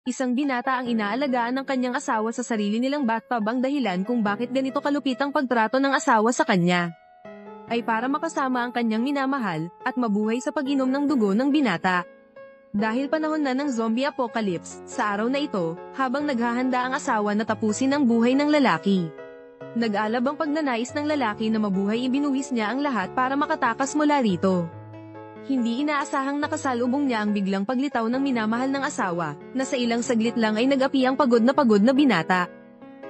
Isang binata ang inaalagaan ng kanyang asawa sa sarili nilang bathtub. Ang dahilan kung bakit ganito kalupit ang pagtrato ng asawa sa kanya ay para makasama ang kanyang minamahal at mabuhay sa pag-inom ng dugo ng binata. Dahil panahon na ng zombie apocalypse, sa araw na ito, habang naghahanda ang asawa na tapusin ang buhay ng lalaki, nag-alab ang pagnanais ng lalaki na mabuhay. Ibinuwis niya ang lahat para makatakas mula rito. Hindi inaasahang nakasalubong niya ang biglang paglitaw ng minamahal ng asawa, na sa ilang saglit lang ay nag-api ang pagod na binata.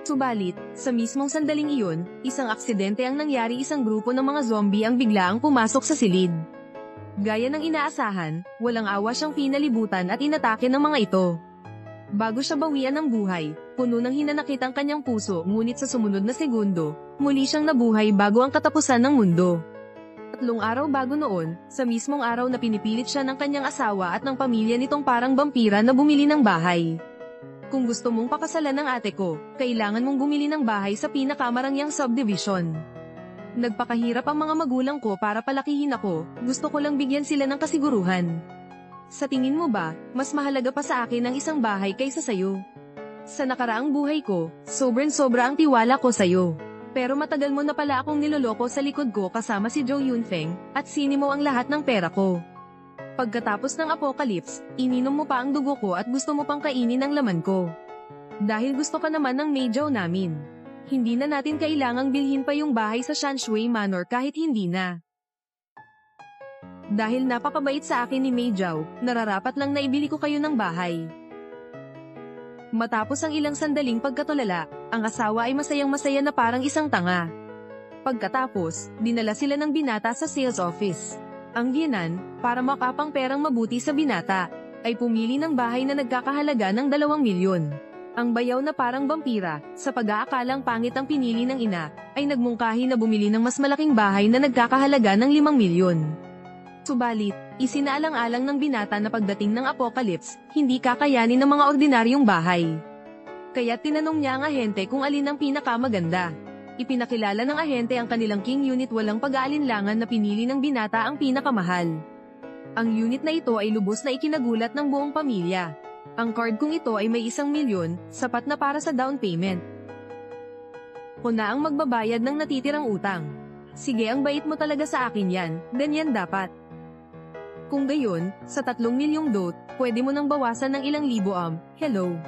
Subalit, sa mismong sandaling iyon, isang aksidente ang nangyari. Isang grupo ng mga zombie ang biglaang pumasok sa silid. Gaya ng inaasahan, walang awa siyang pinalibutan at inatake ng mga ito. Bago siya bawian ng buhay, puno ng hinanakit ang kanyang puso, ngunit sa sumunod na segundo, muli siyang nabuhay bago ang katapusan ng mundo. 3 araw bago noon, sa mismong araw na pinipilit siya ng kanyang asawa at ng pamilya nitong parang vampira na bumili ng bahay. Kung gusto mong pakasalan ng ate ko, kailangan mong bumili ng bahay sa pinakamarangyang subdivision. Nagpakahirap ang mga magulang ko para palakihin ako, gusto ko lang bigyan sila ng kasiguruhan. Sa tingin mo ba, mas mahalaga pa sa akin ang isang bahay kaysa sayo? Sa nakaraang buhay ko, sobrang-sobra ang tiwala ko sayo. Pero matagal mo na pala akong niloloko sa likod ko kasama si Zhou Yunfeng, at sinimo ang lahat ng pera ko. Pagkatapos ng apocalypse, ininom mo pa ang dugo ko at gusto mo pang kainin ang laman ko. Dahil gusto ka naman ng Meizhou namin. Hindi na natin kailangang bilhin pa yung bahay sa Shanshui Manor kahit hindi na. Dahil napakabait sa akin ni Meizhou, nararapat lang na ibili ko kayo ng bahay. Matapos ang ilang sandaling pagkatulala, ang asawa ay masayang-masaya na parang isang tanga. Pagkatapos, dinala sila ng binata sa sales office. Ang biyenan, para makapang perang mabuti sa binata, ay pumili ng bahay na nagkakahalaga ng 2 milyon. Ang bayaw na parang vampira, sa pag-aakalang pangit ang pinili ng ina, ay nagmungkahi na bumili ng mas malaking bahay na nagkakahalaga ng 5 milyon. Subalit, isinaalang-alang ng binata na pagdating ng apocalypse, hindi kakayanin ng mga ordinaryong bahay. Kaya tinanong niya ang ahente kung alin ang pinakamaganda. Ipinakilala ng ahente ang kanilang king unit. Walang pag-aalinlangan na pinili ng binata ang pinakamahal. Ang unit na ito ay lubos na ikinagulat ng buong pamilya. Ang card kung ito ay may 1 milyon, sapat na para sa down payment. Ako na ang magbabayad ng natitirang utang. Sige, ang bait mo talaga sa akin yan, ganyan dapat. Kung gayon, sa 3 milyong dot, pwede mo nang bawasan ng ilang libo. Hello.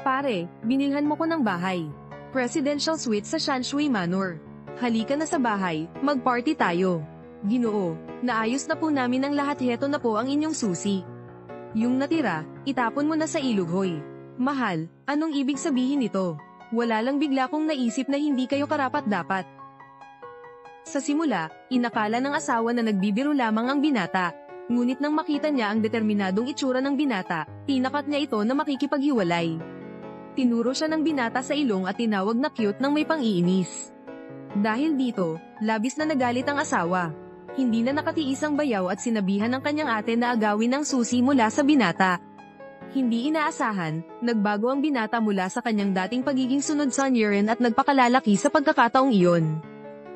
Pare, binilhan mo ko ng bahay. Presidential suite sa Shanshui Manor. Halika na sa bahay, mag-party tayo. Ginoo, naayos na po namin ang lahat. Heto na po ang inyong susi. Yung natira, itapon mo na sa ilog, hoy. Mahal, anong ibig sabihin nito? Wala lang, bigla kong naisip na hindi kayo karapat-dapat. Sa simula, inakala ng asawa na nagbibiro lamang ang binata. Ngunit nang makita niya ang determinadong itsura ng binata, tinakat niya ito na makikipaghiwalay. Tinuro siya ng binata sa ilong at tinawag na cute nang may pang-iinis. Dahil dito, labis na nagalit ang asawa. Hindi na nakatiis ang bayaw at sinabihan ng kanyang ate na agawin ang susi mula sa binata. Hindi inaasahan, nagbago ang binata mula sa kanyang dating pagiging sunod sa Niren at nagpakalalaki sa pagkakataong iyon.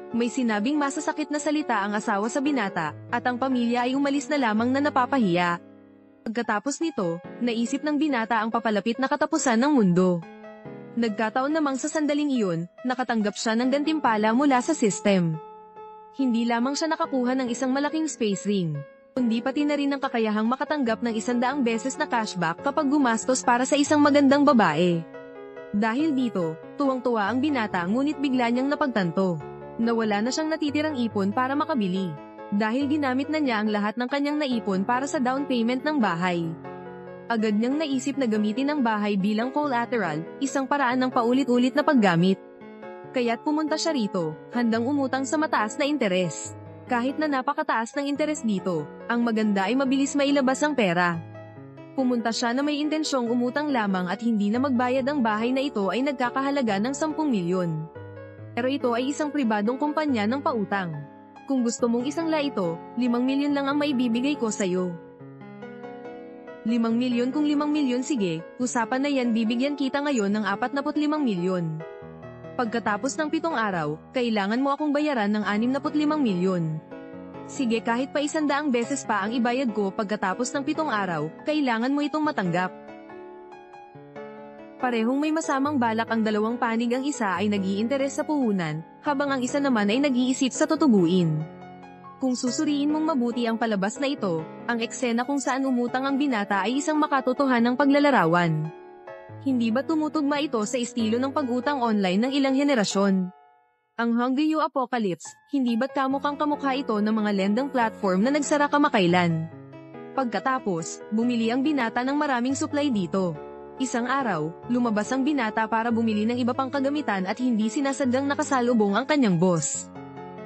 May sinabing masasakit na salita ang asawa sa binata, at ang pamilya ay umalis na lamang na napapahiya. Pagkatapos nito, naisip ng binata ang papalapit na katapusan ng mundo. Nagkataon namang sa sandaling iyon, nakatanggap siya ng gantimpala mula sa system. Hindi lamang siya nakakuha ng isang malaking space ring, kundi pati na rin ang kakayahang makatanggap ng 100 beses na cashback kapag gumastos para sa isang magandang babae. Dahil dito, tuwang-tuwa ang binata, ngunit bigla niyang napagtanto na wala na siyang natitirang ipon para makabili. Dahil ginamit na niya ang lahat ng kanyang naipon para sa down payment ng bahay. Agad niyang naisip na gamitin ang bahay bilang collateral, isang paraan ng paulit-ulit na paggamit. Kaya't pumunta siya rito, handang umutang sa mataas na interes. Kahit na napakataas ng interes dito, ang maganda ay mabilis mailabas ang pera. Pumunta siya na may intensyong umutang lamang at hindi na magbayad. Ang bahay na ito ay nagkakahalaga ng 10 milyon. Pero ito ay isang pribadong kumpanya ng pautang. Kung gusto mong isangla ito, 5 milyon lang ang maibibigay ko sa'yo. 5 milyon? Kung 5 milyon, sige, usapan na yan, bibigyan kita ngayon ng 45 milyon. Pagkatapos ng 7 araw, kailangan mo akong bayaran ng 65 milyon. Sige, kahit pa 100 beses pa ang ibayad ko pagkatapos ng 7 araw, kailangan mo itong matanggap. Parehong may masamang balak ang dalawang panig, ang isa ay nag-iinteres sa puhunan, habang ang isa naman ay nag-iisip sa tutubuin. Kung susuriin mong mabuti ang palabas na ito, ang eksena kung saan umutang ang binata ay isang makatotohanang paglalarawan. Hindi ba tumutugma ito sa estilo ng pag-utang online ng ilang henerasyon? Ang Hungry You Apocalypse, hindi ba't kamukhang kamukha ito ng mga lendang platform na nagsara kamakailan? Pagkatapos, bumili ang binata ng maraming supply dito. Isang araw, lumabas ang binata para bumili ng iba pang kagamitan at hindi sinasadyang nakasalubong ang kanyang boss.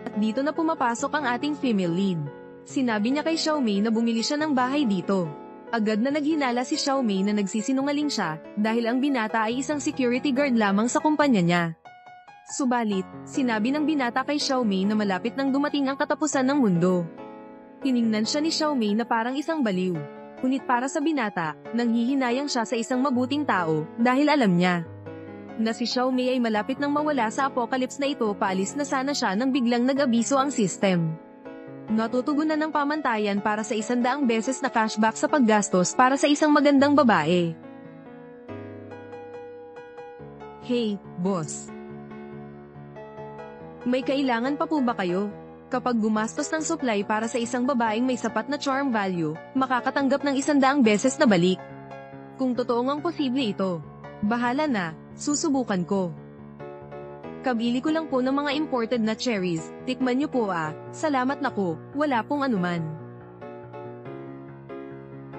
At dito na pumapasok ang ating female lead. Sinabi niya kay Xiaomei na bumili siya ng bahay dito. Agad na naghinala si Xiaomei na nagsisinungaling siya dahil ang binata ay isang security guard lamang sa kumpanya niya. Subalit, sinabi ng binata kay Xiaomei na malapit nang dumating ang katapusan ng mundo. Tiningnan siya ni Xiaomei na parang isang baliw. Ngunit para sa binata, nanghihinayang siya sa isang mabuting tao dahil alam niya na si Xiaomei ay malapit nang mawala sa apocalypse na ito. Paalis na sana siya nang biglang nag-abiso ang system. Natutugunan ng pamantayan para sa 100 beses na cashback sa paggastos para sa isang magandang babae. Hey, boss. May kailangan pa po ba kayo? Kapag gumastos ng supply para sa isang babaeng may sapat na charm value, makakatanggap ng 100 beses na balik. Kung totoong ang posible ito, bahala na, susubukan ko. Kabili ko lang po ng mga imported na cherries, tikman niyo po ah, salamat naku, wala pong anuman.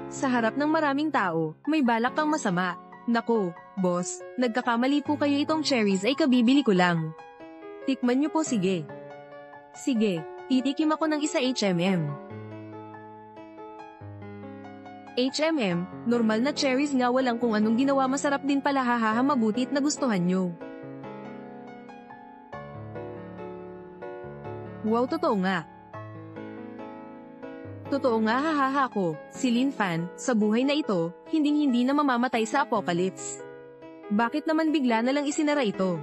Sa harap ng maraming tao, may balak kang masama. Naku, boss, nagkakamali po kayo, itong cherries ay kabibili ko lang. Tikman niyo po, sige. Sige, titikim ako ng isa HMM. HMM, normal na cherries nga, walang kung anong ginawa, masarap din pala, hahaha, mabutit na gustuhan nyo. Wow, totoo nga. Totoo nga, hahaha ko, si Lin Fan, sa buhay na ito, hinding-hindi na mamamatay sa apocalypse. Bakit naman bigla na lang isinara ito?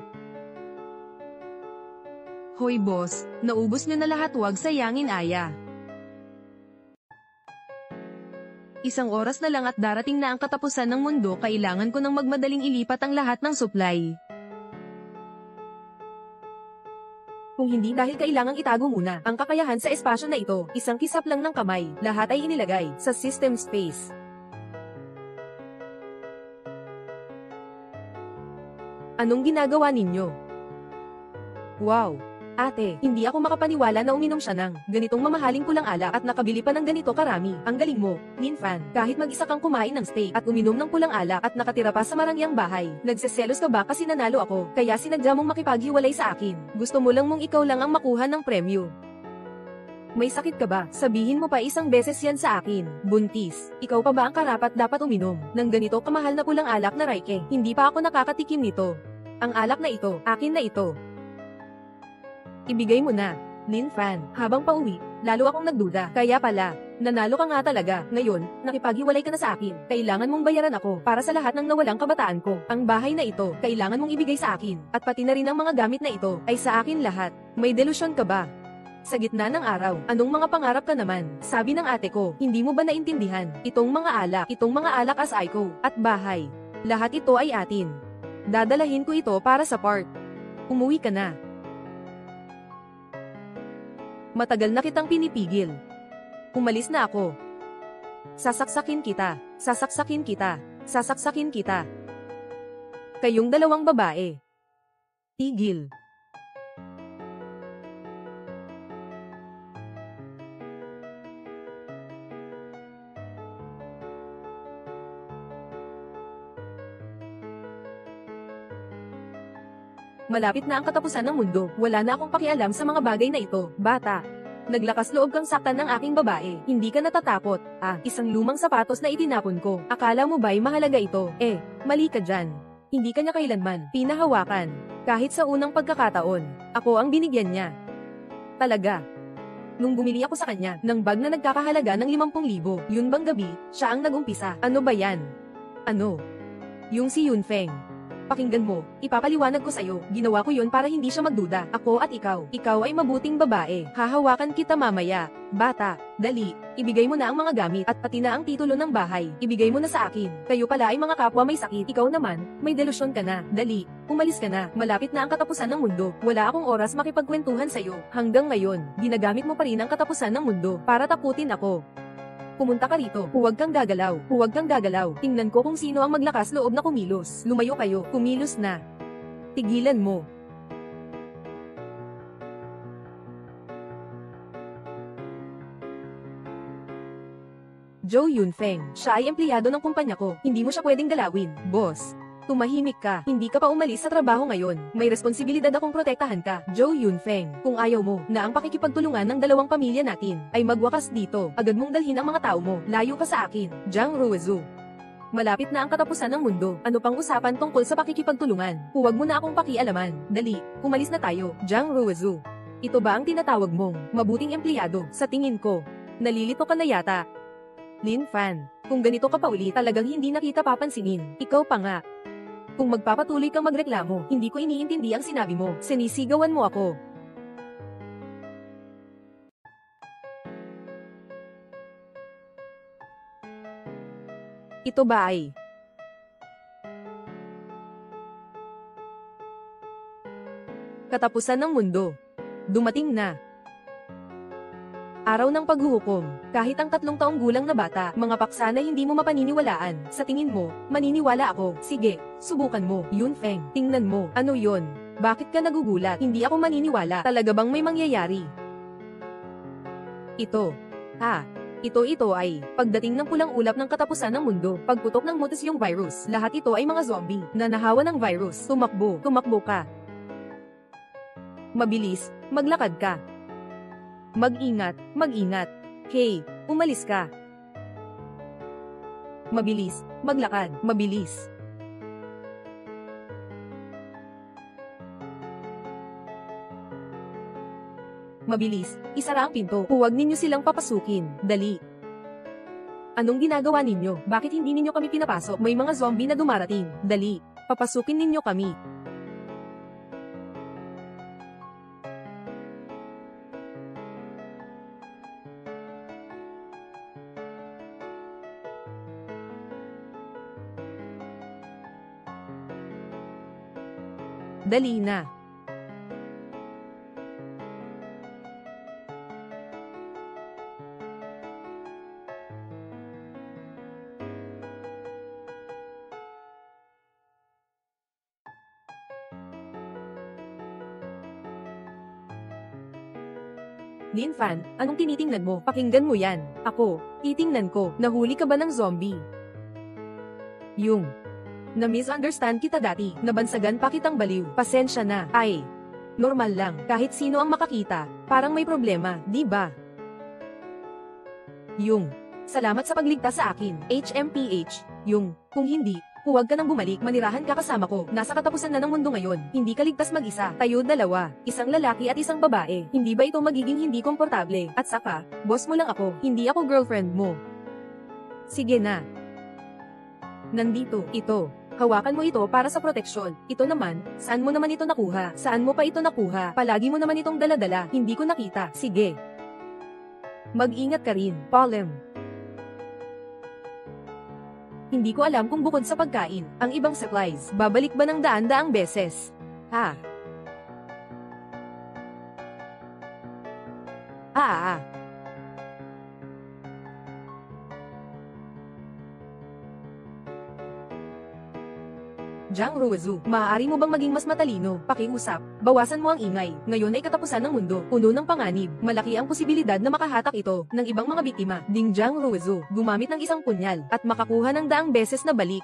Hoy boss, naubos niyo na lahat, wag sayangin aya. Isang oras na lang at darating na ang katapusan ng mundo, kailangan ko nang magmadaling ilipat ang lahat ng supply. Kung hindi dahil kailangang itago muna ang kakayahan sa espasyo na ito, isang kisap lang ng kamay, lahat ay inilagay sa system space. Anong ginagawa ninyo? Wow! Ate, hindi ako makapaniwala na uminom siya ng ganitong mamahaling pulang alak at nakabili pa ng ganito karami. Ang galing mo, Lin Fan. Kahit mag-isa kang kumain ng steak at uminom ng pulang alak at nakatira pa sa marangyang bahay. Nagseselos ka ba kasi nanalo ako, kaya sinadya mong makipaghiwalay sa akin? Gusto mo lang mong ikaw lang ang makuha ng premyo. May sakit ka ba? Sabihin mo pa isang beses yan sa akin. Buntis, ikaw pa ba ang karapat dapat uminom ng ganito kamahal na pulang alak na Raike? Hindi pa ako nakakatikim nito. Ang alak na ito, akin na ito. Ibigay mo na, Lin Fan. Habang pauwi, lalo akong nagduda. Kaya pala, nanalo ka nga talaga. Ngayon, nakipaghiwalay ka na sa akin. Kailangan mong bayaran ako para sa lahat ng nawalang kabataan ko. Ang bahay na ito, kailangan mong ibigay sa akin. At pati na rin ang mga gamit na ito, ay sa akin lahat. May delusyon ka ba? Sa gitna ng araw, anong mga pangarap ka naman? Sabi ng ate ko, hindi mo ba naintindihan? Itong mga alak as Aiko, at bahay. Lahat ito ay atin. Dadalahin ko ito para sa park. Umuwi ka na. Matagal na kitang pinipigil. Umalis na ako. Sasaksakin kita, sasaksakin kita, sasaksakin kita. Kayong dalawang babae. Tigil. Malapit na ang katapusan ng mundo, wala na akong pakialam sa mga bagay na ito, bata. Naglakas loob kang saktan ng aking babae, hindi ka natatakot. Isang lumang sapatos na itinapon ko, akala mo ba'y mahalaga ito? Mali ka dyan. Hindi ka niya kailanman pinahawakan. Kahit sa unang pagkakataon, ako ang binigyan niya. Talaga. Nung bumili ako sa kanya, ng bag na nagkakahalaga ng 50,000, yun bang gabi, siya ang nagumpisa. Ano ba yan? Ano? Yung si Yunfeng. Pakinggan mo, ipapaliwanag ko sa'yo. Ginawa ko yun para hindi siya magduda. Ako at ikaw. Ikaw ay mabuting babae. Hahawakan kita mamaya. Bata, dali. Ibigay mo na ang mga gamit at pati na ang titulo ng bahay. Ibigay mo na sa akin. Kayo pala ay mga kapwa may sakit. Ikaw naman, may delusyon ka na. Dali, umalis ka na. Malapit na ang katapusan ng mundo. Wala akong oras makipagkwentuhan sa'yo. Hanggang ngayon, ginagamit mo pa rin ang katapusan ng mundo para takutin ako. Pumunta ka rito. Huwag kang gagalaw. Huwag kang gagalaw. Tingnan ko kung sino ang maglakas loob na kumilos. Lumayo kayo. Kumilos na. Tigilan mo. Zhou Yunfeng. Siya ay empleyado ng kumpanya ko. Hindi mo siya pwedeng galawin. Boss, tumahimik ka. Hindi ka pa umalis sa trabaho ngayon. May responsibilidad akong protektahan ka. Zhou Yunfeng. Kung ayaw mo na ang pakikipagtulungan ng dalawang pamilya natin ay magwakas dito, agad mong dalhin ang mga tao mo. Layo ka sa akin. Zhang Ruizu. Malapit na ang katapusan ng mundo. Ano pang usapan tungkol sa pakikipagtulungan? Huwag mo na akong pakialaman. Dali, umalis na tayo. Zhang Ruizu. Ito ba ang tinatawag mong mabuting empleyado? Sa tingin ko, nalilito ka na yata. Lin Fan, kung ganito ka pa ulit, talagang hindi na kita papansinin. Ikaw pa nga. Kung magpapatuloy kang magreklamo, hindi ko iniintindi ang sinabi mo. Sinisigawan mo ako. Ito ba ay katapusan ng mundo? Dumating na. Araw ng paghuhukom. Kahit ang 3 taong gulang na bata, mga paksa na hindi mo mapaniniwalaan. Sa tingin mo, maniniwala ako. Sige, subukan mo. Yunfeng, tingnan mo. Ano yon? Bakit ka nagugulat? Hindi ako maniniwala. Talaga bang may mangyayari? Ito. Ito ay pagdating ng pulang ulap ng katapusan ng mundo. Pagputok ng mutasyong virus. Lahat ito ay mga zombie na nahawa ng virus. Tumakbo ka. Mabilis, maglakad ka. Mag-ingat. Hey, umalis ka. Mabilis, maglakad, mabilis. Mabilis, isara ang pinto. Huwag ninyo silang papasukin. Dali. Anong ginagawa ninyo? Bakit hindi ninyo kami pinapasok? May mga zombie na dumarating. Dali, papasukin ninyo kami. Dali na. Lin Fan, anong tinitingnan mo? Pakinggan mo yan. Ako, titingnan ko. Nahuli ka ba ng zombie? Na-misunderstand kita dati. Nabansagan pa kitang baliw. Pasensya na. Ay, normal lang. Kahit sino ang makakita. Parang may problema, di ba? Salamat sa pagligtas sa akin. HMPH. Kung hindi, huwag ka nang bumalik. Manirahan ka kasama ko. Nasa katapusan na ng mundo ngayon. Hindi ka ligtas mag-isa. Tayo dalawa. Isang lalaki at isang babae. Hindi ba ito magiging hindi komportable? At saka, boss mo lang ako. Hindi ako girlfriend mo. Sige na. Nandito, ito. Hawakan mo ito para sa proteksyon. Ito naman, saan mo naman ito nakuha? Saan mo pa ito nakuha? Palagi mo naman itong daladala. Hindi ko nakita. Sige. Mag-ingat ka rin, Polem. Hindi ko alam kung bukod sa pagkain, ang ibang supplies, babalik ba ng daan-daang beses? Zhang Ruizu, maaari mo bang maging mas matalino? Pakiusap, bawasan mo ang ingay. Ngayon ay katapusan ng mundo, puno ng panganib. Malaki ang posibilidad na makahatak ito ng ibang mga biktima. Ding Zhang Ruizu, gumamit ng isang punyal at makakuha ng daang beses na balik.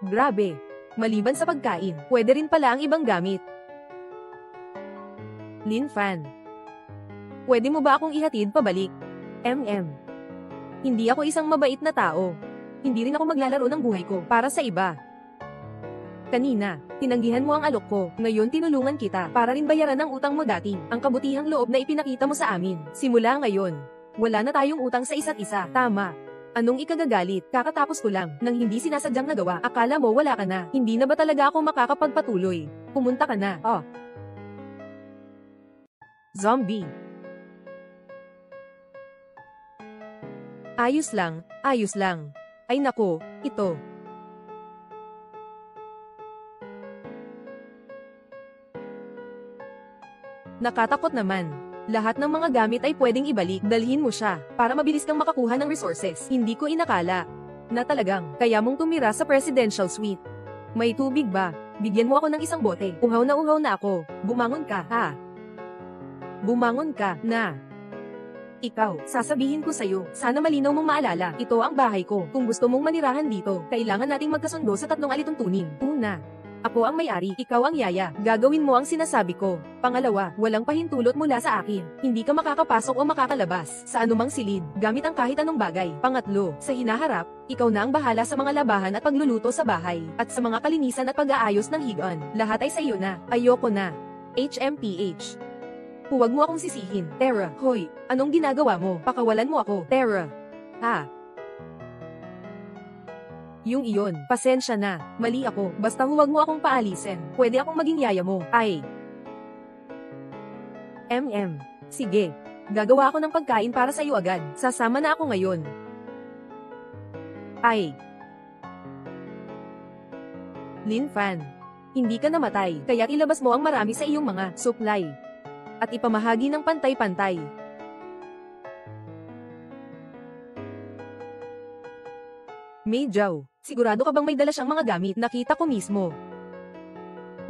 Grabe. Maliban sa pagkain, pwede rin pala ang ibang gamit. Lin Fan, pwede mo ba akong ihatid pabalik? Hindi ako isang mabait na tao. Hindi rin ako maglalaro ng buhay ko para sa iba. Kanina, tinanggihan mo ang alok ko. Ngayon tinulungan kita para rin bayaran ang utang mo dati. Ang kabutihang loob na ipinakita mo sa amin. Simula ngayon, wala na tayong utang sa isa't isa. Tama. Anong ikagagalit? Kakatapos ko lang, nang hindi sinasadyang nagawa. Akala mo wala ka na. Hindi na ba talaga ako makakapagpatuloy? Pumunta ka na. Oh. Zombie. Ayos lang, ayos lang. Ay nako, ito. Nakatakot naman. Lahat ng mga gamit ay pwedeng ibalik. Dalhin mo siya, para mabilis kang makakuha ng resources. Hindi ko inakala na talagang kaya mong tumira sa presidential suite. May tubig ba? Bigyan mo ako ng isang bote. Uhaw na ako. Bumangon ka, ha? Bumangon ka, na. Ikaw, sasabihin ko sa'yo, sana malinaw mong maalala, ito ang bahay ko. Kung gusto mong manirahan dito, kailangan nating magkasundo sa 3 alituntunin. Una, ako ang may-ari, ikaw ang yaya. Gagawin mo ang sinasabi ko. Pangalawa, walang pahintulot mula sa akin. Hindi ka makakapasok o makakalabas sa anumang silid, gamit ang kahit anong bagay. Pangatlo, sa hinaharap, ikaw na ang bahala sa mga labahan at pagluluto sa bahay, at sa mga kalinisan at pag-aayos ng higaan. Lahat ay sa iyo na. Ayoko na. HMPH. Huwag mo akong sisihin. Tara, hoy, anong ginagawa mo? Pakawalan mo ako. Tara. Ha? Yung iyon, pasensya na, mali ako, basta huwag mo akong paalisin. Pwede akong maging yaya mo. Ay. Sige. Gagawa ako ng pagkain para sa iyo agad. Sasama na ako ngayon. Ay. Lin Fan. Hindi ka namatay, kaya ilabas mo ang marami sa iyong mga supply. At ipamahagi ng pantay-pantay. Mei Zhao, sigurado ka bang may dala siyang mga gamit? Nakita ko mismo.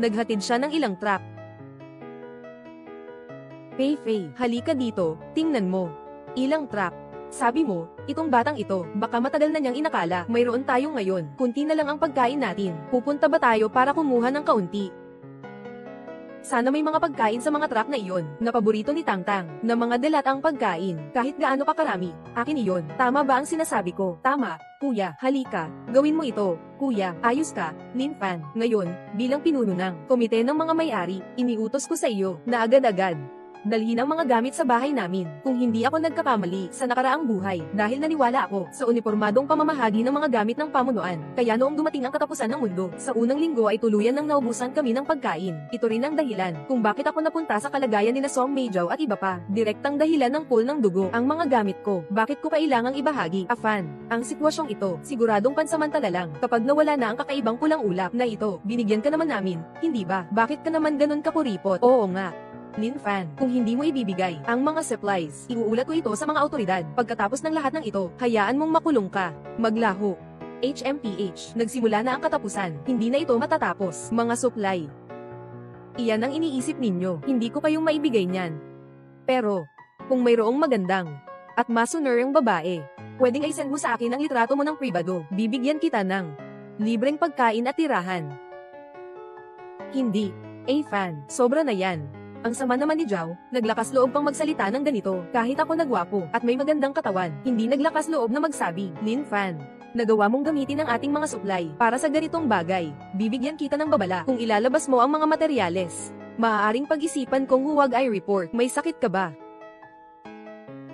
Naghatid siya ng ilang truck. Fei Fei, halika dito, tingnan mo. Ilang truck. Sabi mo, itong batang ito, baka matagal na niyang inakala, mayroon tayo ngayon. Kunti na lang ang pagkain natin. Pupunta ba tayo para kumuha ng kaunti? Sana may mga pagkain sa mga truck na iyon, na paborito ni Tangtang, na mga delatang pagkain, kahit gaano pa karami. Akin iyon, tama ba ang sinasabi ko? Tama, kuya, halika, gawin mo ito. Kuya, ayos ka, Lin Fan. Ngayon, bilang pinuno ng komite ng mga may-ari, iniutos ko sa iyo, na agad-agad dalhin ang mga gamit sa bahay namin. Kung hindi ako nagkakamali sa nakaraang buhay, dahil naniwala ako sa unipormadong pamamahagi ng mga gamit ng pamunuan. Kaya noong dumating ang katapusan ng mundo, sa unang linggo ay tuluyan nang naubusan kami ng pagkain. Ito rin ang dahilan kung bakit ako napunta sa kalagayan nila Song Mei Zhao at iba pa. Direktang dahilan ng pool ng dugo ang mga gamit ko. Bakit ko kailangang ibahagi? Afan, ang sitwasyong ito, siguradong pansamantala lang. Kapag nawala na ang kakaibang pulang ulap na ito, binigyan ka naman namin, hindi ba? Bakit ka naman ganun kakuripot? Oo nga. Lin Fan, kung hindi mo ibibigay ang mga supplies, iuulat ko ito sa mga autoridad. Pagkatapos ng lahat ng ito, hayaan mong makulong ka. Maglaho. HMPH, nagsimula na ang katapusan, hindi na ito matatapos. Mga supply. Iyan ang iniisip ninyo, hindi ko kayong maibigay niyan. Pero, kung mayroong magandang at masunerang babae, pwedeng ay send mo sa akin ang litrato mo ng pribado. Bibigyan kita ng libreng pagkain at tirahan. Hindi. Fan, sobra na yan. Ang sama naman ni Zhao, naglakas loob pang magsalita ng ganito, kahit ako nagwapo, at may magandang katawan, hindi naglakas loob na magsabi. Lin Fan, nagawa mong gamitin ang ating mga supply, para sa ganitong bagay. Bibigyan kita ng babala, kung ilalabas mo ang mga materyales. Maaaring pag-isipan kung huwag ay report. May sakit ka ba?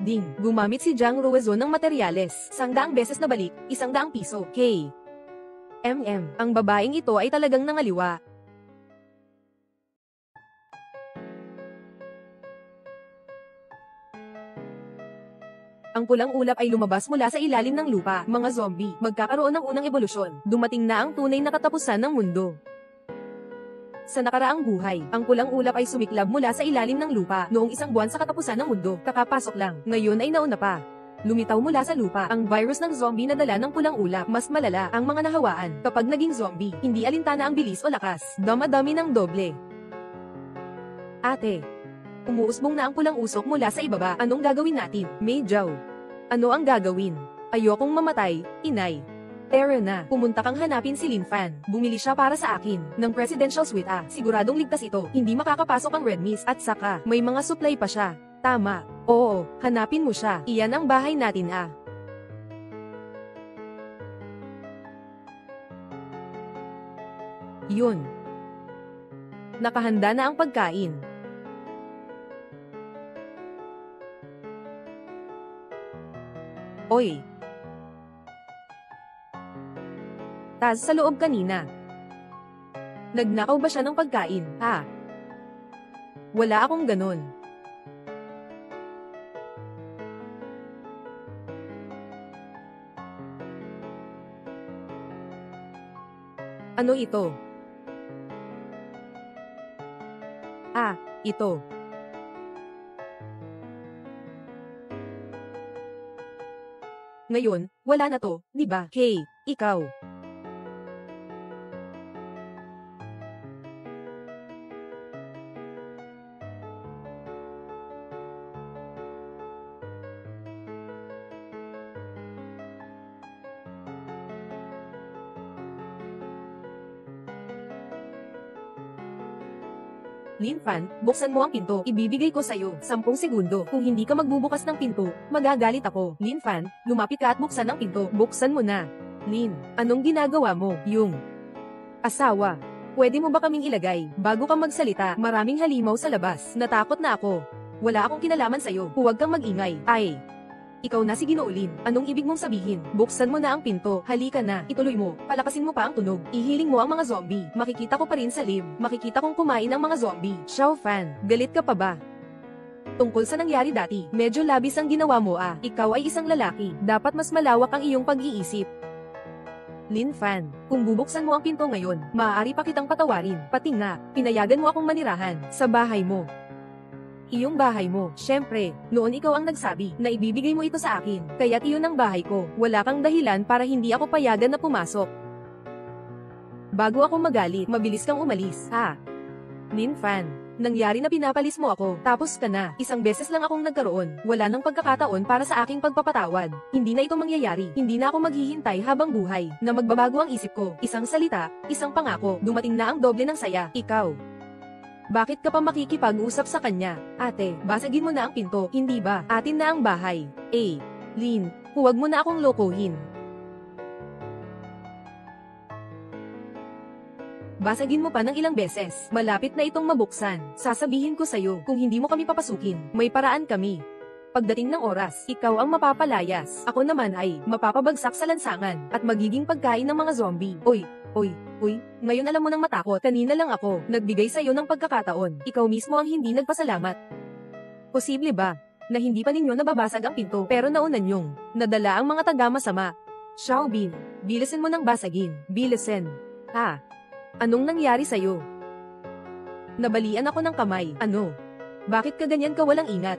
Ding, gumamit si Zhang Ruozon ng materyales. 100 beses na balik, 100 piso. K. Ang babaeng ito ay talagang nangaliwa. Ang pulang ulap ay lumabas mula sa ilalim ng lupa. Mga zombie, magkakaroon ng unang ebolusyon. Dumating na ang tunay na katapusan ng mundo. Sa nakaraang buhay, ang pulang ulap ay sumiklab mula sa ilalim ng lupa noong 1 buwan sa katapusan ng mundo. Kakapasok lang, ngayon ay nauna pa. Lumitaw mula sa lupa ang virus ng zombie na dala ng pulang ulap. Mas malala ang mga nahawaan kapag naging zombie. Hindi alintana ang bilis o lakas, dama-dami ng doble. Ate, umuusbong na ang pulang usok mula sa ibaba. Anong gagawin natin? Mei Zhao, ano ang gagawin? Ayokong mamatay, inay. Tara na, pumunta kang hanapin si Lin Fan. Bumili siya para sa akin ng presidential suite. Siguradong ligtas ito. Hindi makakapasok ang Red Mist. At saka, may mga supply pa siya. Tama. Oo, hanapin mo siya. Iyan ang bahay natin. Yun. Nakahanda na ang pagkain. Oy. Taz sa loob kanina. Nagnakaw ba siya ng pagkain? Wala akong ganun. Ano ito? Ito. Ngayon, wala na to, di ba? Hey, ikaw. Lin Fan, buksan mo ang pinto. Ibibigay ko sa'yo 10 segundo. Kung hindi ka magbubukas ng pinto, magagalit ako. Lin Fan, lumapit ka at buksan ang pinto. Buksan mo na. Lin, anong ginagawa mo? Yung asawa. Pwede mo ba kaming ilagay? Bago ka magsalita, maraming halimaw sa labas. Natakot na ako. Wala akong kinalaman sa'yo. Huwag kang magingay. Ikaw na si Ginoolin. Anong ibig mong sabihin? Buksan mo na ang pinto. Halika na. Ituloy mo. Palakasin mo pa ang tunog. Ihiling mo ang mga zombie. Makikita ko pa rin sa live. Makikita kong kumain ang mga zombie. Xiao Fan, galit ka pa ba? Tungkol sa nangyari dati, medyo labis ang ginawa mo Ikaw ay isang lalaki. Dapat mas malawak ang iyong pag-iisip. Lin Fan, kung bubuksan mo ang pinto ngayon, maaari pa kitang patawarin. Pati nga, pinayagan mo akong manirahan sa bahay mo. Iyong bahay mo. Syempre, noon ikaw ang nagsabi na ibibigay mo ito sa akin, kaya't iyon ang bahay ko. Wala kang dahilan para hindi ako payagan na pumasok. Bago ako magalit, mabilis kang umalis. Lin Fan, nangyari na pinapalis mo ako, tapos ka na. Isang beses lang akong nagkaroon. Wala nang pagkakataon para sa aking pagpapatawad. Hindi na ito mangyayari. Hindi na ako maghihintay habang buhay na magbabago ang isip ko. Isang salita, isang pangako. Dumating na ang doble ng saya. Ikaw. Bakit ka pa makikipag-usap sa kanya? Ate, basagin mo na ang pinto, hindi ba? Atin na ang bahay. Lin, huwag mo na akong lokohin. Basagin mo pa ng ilang beses. Malapit na itong mabuksan. Sasabihin ko sa'yo, kung hindi mo kami papasukin, may paraan kami. Pagdating ng oras, ikaw ang mapapalayas. Ako naman ay mapapabagsak sa lansangan at magiging pagkain ng mga zombie. Uy, ngayon alam mo nang matakot. Kanina lang ako nagbigay sa'yo ng pagkakataon. Ikaw mismo ang hindi nagpasalamat. Posible ba na hindi pa ninyo nababasag ang pinto pero nauna nyong nadala ang mga taga-masama? Xiao Bin, bilisin mo nang basagin. Bilisin. Anong nangyari sa'yo? Nabalian ako ng kamay. Ano? Bakit ka ganyan ka walang ingat?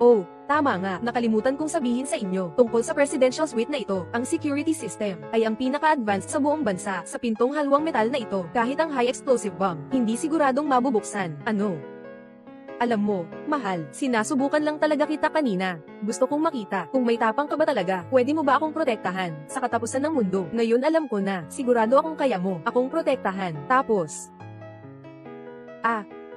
Tama nga, nakalimutan kong sabihin sa inyo, tungkol sa presidential suite na ito, ang security system ay ang pinaka-advanced sa buong bansa. Sa pintong halwang metal na ito, kahit ang high explosive bomb, hindi siguradong mabubuksan. Ano? Alam mo, mahal, sinasubukan lang talaga kita kanina. Gusto kong makita, kung may tapang ka ba talaga, pwede mo ba akong protektahan sa katapusan ng mundo? Ngayon alam ko na, sigurado akong kaya mo akong protektahan. Tapos,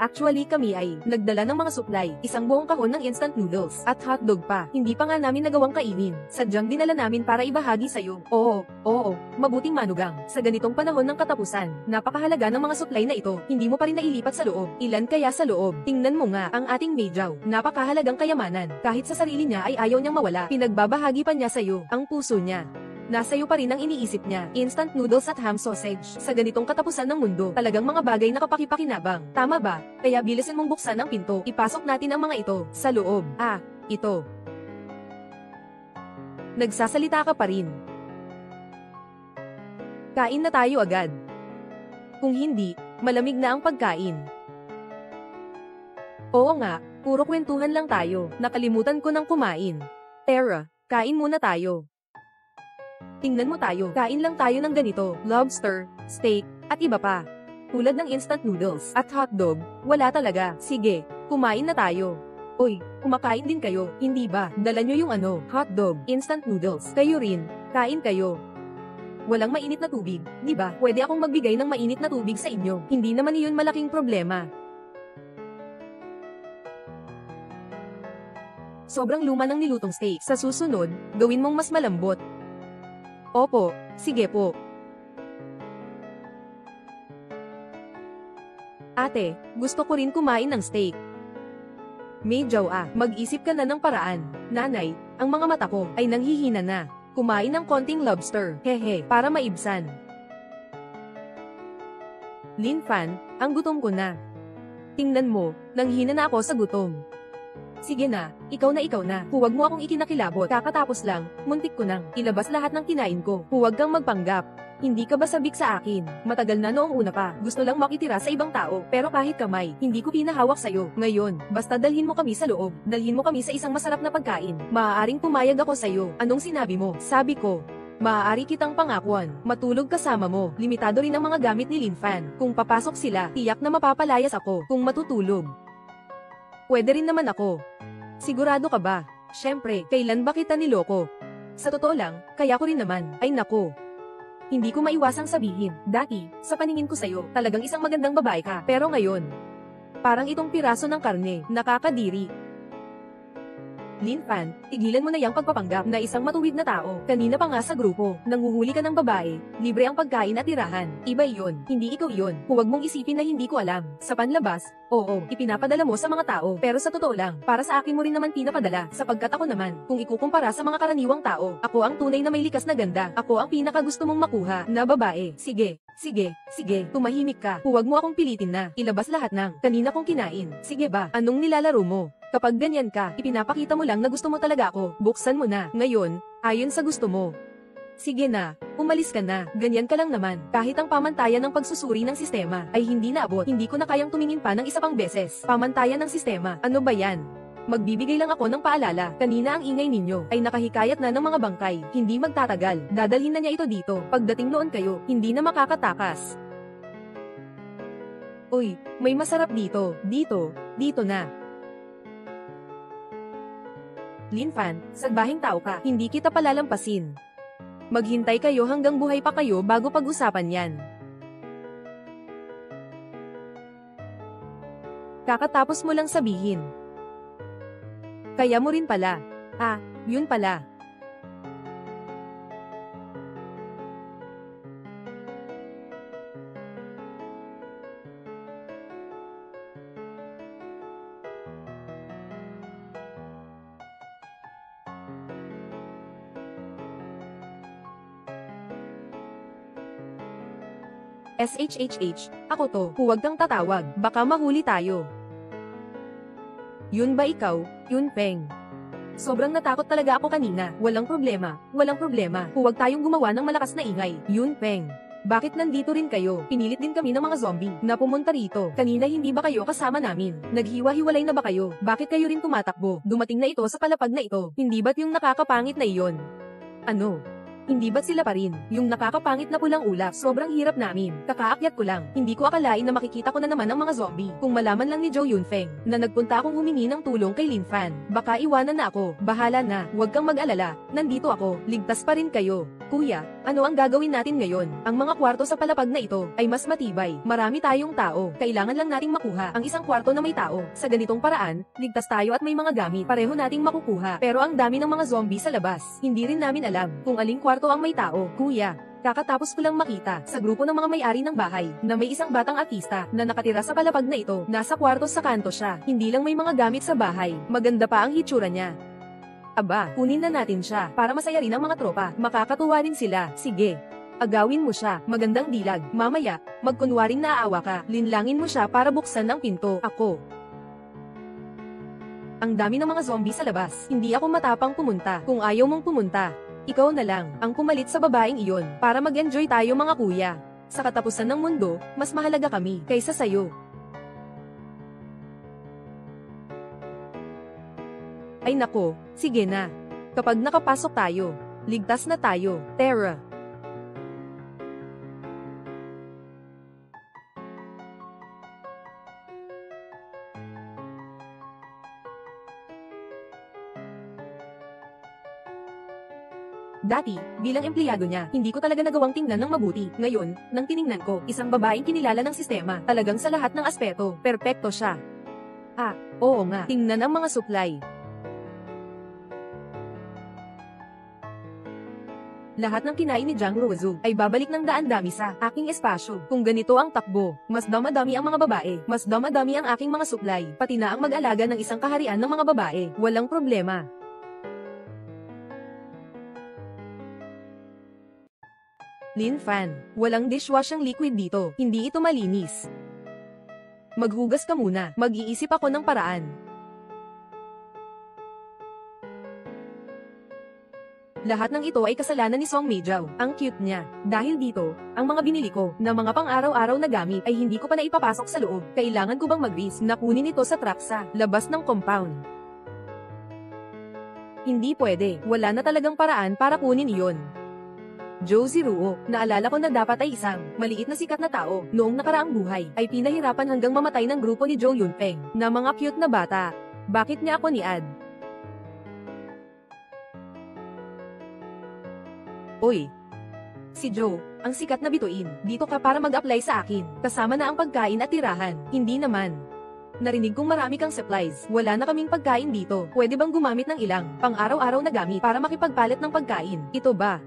actually kami ay nagdala ng mga supply, isang buong kahon ng instant noodles, at hotdog pa. Hindi pa nga namin nagawang kainin. Sadyang dinala namin para ibahagi sa'yo. Oo, mabuting manugang. Sa ganitong panahon ng katapusan, napakahalaga ng mga supply na ito. Hindi mo pa rin nailipat sa loob. Ilan kaya sa loob? Tingnan mo nga, ang ating Meijiao. Napakahalagang kayamanan. Kahit sa sarili niya ay ayaw niyang mawala. Pinagbabahagi pa niya sa'yo ang puso niya. Nasa iyo pa rin ang iniisip niya. Instant noodles at ham sausage. Sa ganitong katapusan ng mundo, talagang mga bagay na kapakipakinabang. Tama ba? Kaya bilisin mong buksan ang pinto. Ipasok natin ang mga ito sa loob. Ito. Nagsasalita ka pa rin. Kain na tayo agad. Kung hindi, malamig na ang pagkain. Oo nga, puro kwentuhan lang tayo. Nakalimutan ko ng kumain. Tara, kain muna tayo. Tingnan mo tayo, kain lang tayo ng ganito, lobster, steak, at iba pa. Tulad ng instant noodles at hotdog, wala talaga. Sige, kumain na tayo. Uy, kumakain din kayo, hindi ba? Dala nyo yung hotdog, instant noodles. Kayo rin, kain kayo. Walang mainit na tubig, di ba? Pwede akong magbigay ng mainit na tubig sa inyo. Hindi naman iyon malaking problema. Sobrang luma ng nilutong steak. Sa susunod, gawin mong mas malambot. Opo, sige po. Ate, gusto ko rin kumain ng steak. Meijiao mag-isip ka na ng paraan. Nanay, ang mga mata ko ay nanghihina na. Kumain ng konting lobster, hehe, para maibsan. Lin Fan, ang gutom ko na. Tingnan mo, nanghina na ako sa gutom. Sige na, ikaw na. Huwag mo akong ikinakilabot. Kakatapos lang, muntik ko nang ilabas lahat ng kinain ko. Huwag kang magpanggap. Hindi ka ba sabik sa akin? Matagal na noong una pa, gusto lang makitira sa ibang tao, pero kahit kamay, hindi ko pinahawak sa'yo. Ngayon, basta dalhin mo kami sa loob, dalhin mo kami sa isang masarap na pagkain. Maaaring pumayag ako sa'yo. Anong sinabi mo? Sabi ko, maaari kitang pangakwan, matulog kasama mo. Limitado rin ang mga gamit ni Lin Fan. Kung papasok sila, tiyak na mapapalayas ako. Kung matutulog, pwede rin naman ako. Sigurado ka ba? Syempre, kailan ba kita niloko? Sa totoo lang, kaya ko rin naman. Ay nako. Hindi ko maiwasang sabihin, dati, sa paningin ko sa'yo, talagang isang magandang babae ka. Pero ngayon, parang itong piraso ng karne, nakakadiri. Lin Fan, tigilan mo na yang pagpapanggap na isang matuwid na tao. Kanina pa nga sa grupo, nanguhuli ka ng babae, libre ang pagkain at tirahan. Iba iyon, hindi ikaw iyon. Huwag mong isipin na hindi ko alam. Sa panlabas, oo, ipinapadala mo sa mga tao. Pero sa totoo lang, para sa akin mo rin naman pinapadala. Sapagkat ako naman, kung ikukumpara sa mga karaniwang tao, ako ang tunay na may likas na ganda. Ako ang pinakagusto mong makuha na babae. Sige, tumahimik ka. Huwag mo akong pilitin na ilabas lahat ng kanina kong kinain. Sige ba, anong nilalaro mo? Kapag ganyan ka, ipinapakita mo lang na gusto mo talaga ako. Buksan mo na. Ngayon, ayon sa gusto mo. Sige na, umalis ka na. Ganyan ka lang naman. Kahit ang pamantayan ng pagsusuri ng sistema ay hindi naabot, hindi ko na kayang tumingin pa ng isa pang beses. Pamantayan ng sistema, ano ba yan? Magbibigay lang ako ng paalala. Kanina ang ingay ninyo ay nakahikayat na ng mga bangkay. Hindi magtatagal. Dadalhin na niya ito dito. Pagdating noon kayo, hindi na makakatakas. Uy, may masarap dito. Dito na. Lin Fan, salbahing tao ka. Hindi kita palalampasin. Maghintay kayo hanggang buhay pa kayo bago pag-usapan yan. Kakatapos mo lang sabihin. Kaya mo rin pala. Ah, yun pala. SHHH, ako to, huwag kang tatawag, baka mahuli tayo. Yun ba ikaw, Yun Peng? Sobrang natakot talaga ako kanina, walang problema. Huwag tayong gumawa ng malakas na ingay, Yun Peng. Bakit nandito rin kayo? Pinilit din kami ng mga zombie na pumunta rito. Kanina hindi ba kayo kasama namin? Naghiwa-hiwalay na ba kayo? Bakit kayo rin tumatakbo? Dumating na ito sa palapag na ito. Hindi ba't yung nakakapangit na iyon? Ano? Hindi ba't sila pa rin? Yung nakakapangit na pulang ulap, sobrang hirap namin. Kakaakyat ko lang. Hindi ko akalain na makikita ko na naman ang mga zombie. Kung malaman lang ni Zhou Yunfeng na nagpunta akong humingi ng tulong kay Lin Fan, baka iwanan na ako. Bahala na. Huwag kang mag-alala. Nandito ako. Ligtas pa rin kayo. Kuya, ano ang gagawin natin ngayon? Ang mga kwarto sa palapag na ito ay mas matibay. Marami tayong tao. Kailangan lang nating makuha ang isang kwarto na may tao. Sa ganitong paraan, ligtas tayo at may mga gamit. Pareho nating makukuha. Pero ang dami ng mga zombie sa labas. Hindi rin namin alam kung aling kwarto ang may tao. Kuya, kakatapos ko lang makita sa grupo ng mga may-ari ng bahay na may isang batang artista na nakatira sa palapag na ito. Nasa kwarto sa kanto siya. Hindi lang may mga gamit sa bahay. Maganda pa ang hitsura niya. Aba, kunin na natin siya para masaya rin ang mga tropa. Makakatuwa rin sila. Sige. Agawin mo siya. Magandang dilag. Mamaya, magkunwaring naaawa ka. Linlangin mo siya para buksan ang pinto. Ako. Ang dami ng mga zombie sa labas. Hindi ako matapang pumunta. Kung ayaw mong pumunta, ikaw na lang ang pumalit sa babaeng iyon para mag-enjoy tayo mga kuya. Sa katapusan ng mundo, mas mahalaga kami kaysa sayo. Ay nako, sige na. Kapag nakapasok tayo, ligtas na tayo, Terra. Dati, bilang empleyado niya, hindi ko talaga nagawang tingnan ng mabuti. Ngayon, nang tiningnan ko, isang babaeng kinilala ng sistema, talagang sa lahat ng aspeto, perpekto siya. Ah, oo nga, tingnan ang mga supply. Lahat ng kinain ni Jiang Ruozu ay babalik ng daan-dami sa aking espasyo. Kung ganito ang takbo, mas damadami ang mga babae, mas damadami ang aking mga supply, pati na ang mag-alaga ng isang kaharian ng mga babae. Walang problema. Lin Fan, walang dishwashing liquid dito. Hindi ito malinis. Maghugas ka muna. Mag-iisip ako ng paraan. Lahat ng ito ay kasalanan ni Song Meijiao. Ang cute niya. Dahil dito, ang mga binili ko na mga pang-araw-araw na gamit ay hindi ko pa naipapasok sa loob. Kailangan ko bang mag-risk na kunin ito sa truck sa labas ng compound? Hindi pwede. Wala na talagang paraan para kunin iyon. Josie Ruo, naalala ko na dapat ay isang maliit na sikat na tao noong nakaraang buhay ay pinahirapan hanggang mamatay ng grupo ni Jo Yunpeng na mga cute na bata. Bakit niya ako ni-add? Oy! Si Joe, ang sikat na bituin, dito ka para mag-apply sa akin, kasama na ang pagkain at tirahan, hindi naman. Narinig kong marami kang supplies, wala na kaming pagkain dito, pwede bang gumamit ng ilang, pang-araw-araw na gamit para makipagpalit ng pagkain, ito ba?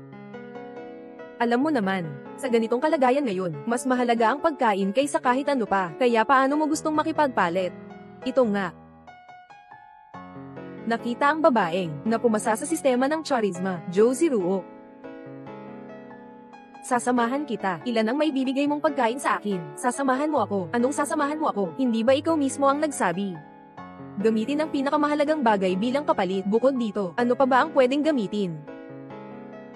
Alam mo naman, sa ganitong kalagayan ngayon, mas mahalaga ang pagkain kaysa kahit ano pa, kaya paano mo gustong makipagpalit? Ito nga. Nakita ang babaeng, na pumasa sa sistema ng charisma, Josie Ruo. Sasamahan kita. Ilan ang maibibigay mong pagkain sa akin? Sasamahan mo ako. Anong sasamahan mo ako? Hindi ba ikaw mismo ang nagsabi? Gamitin ang pinakamahalagang bagay bilang kapalit. Bukod dito, ano pa ba ang pwedeng gamitin?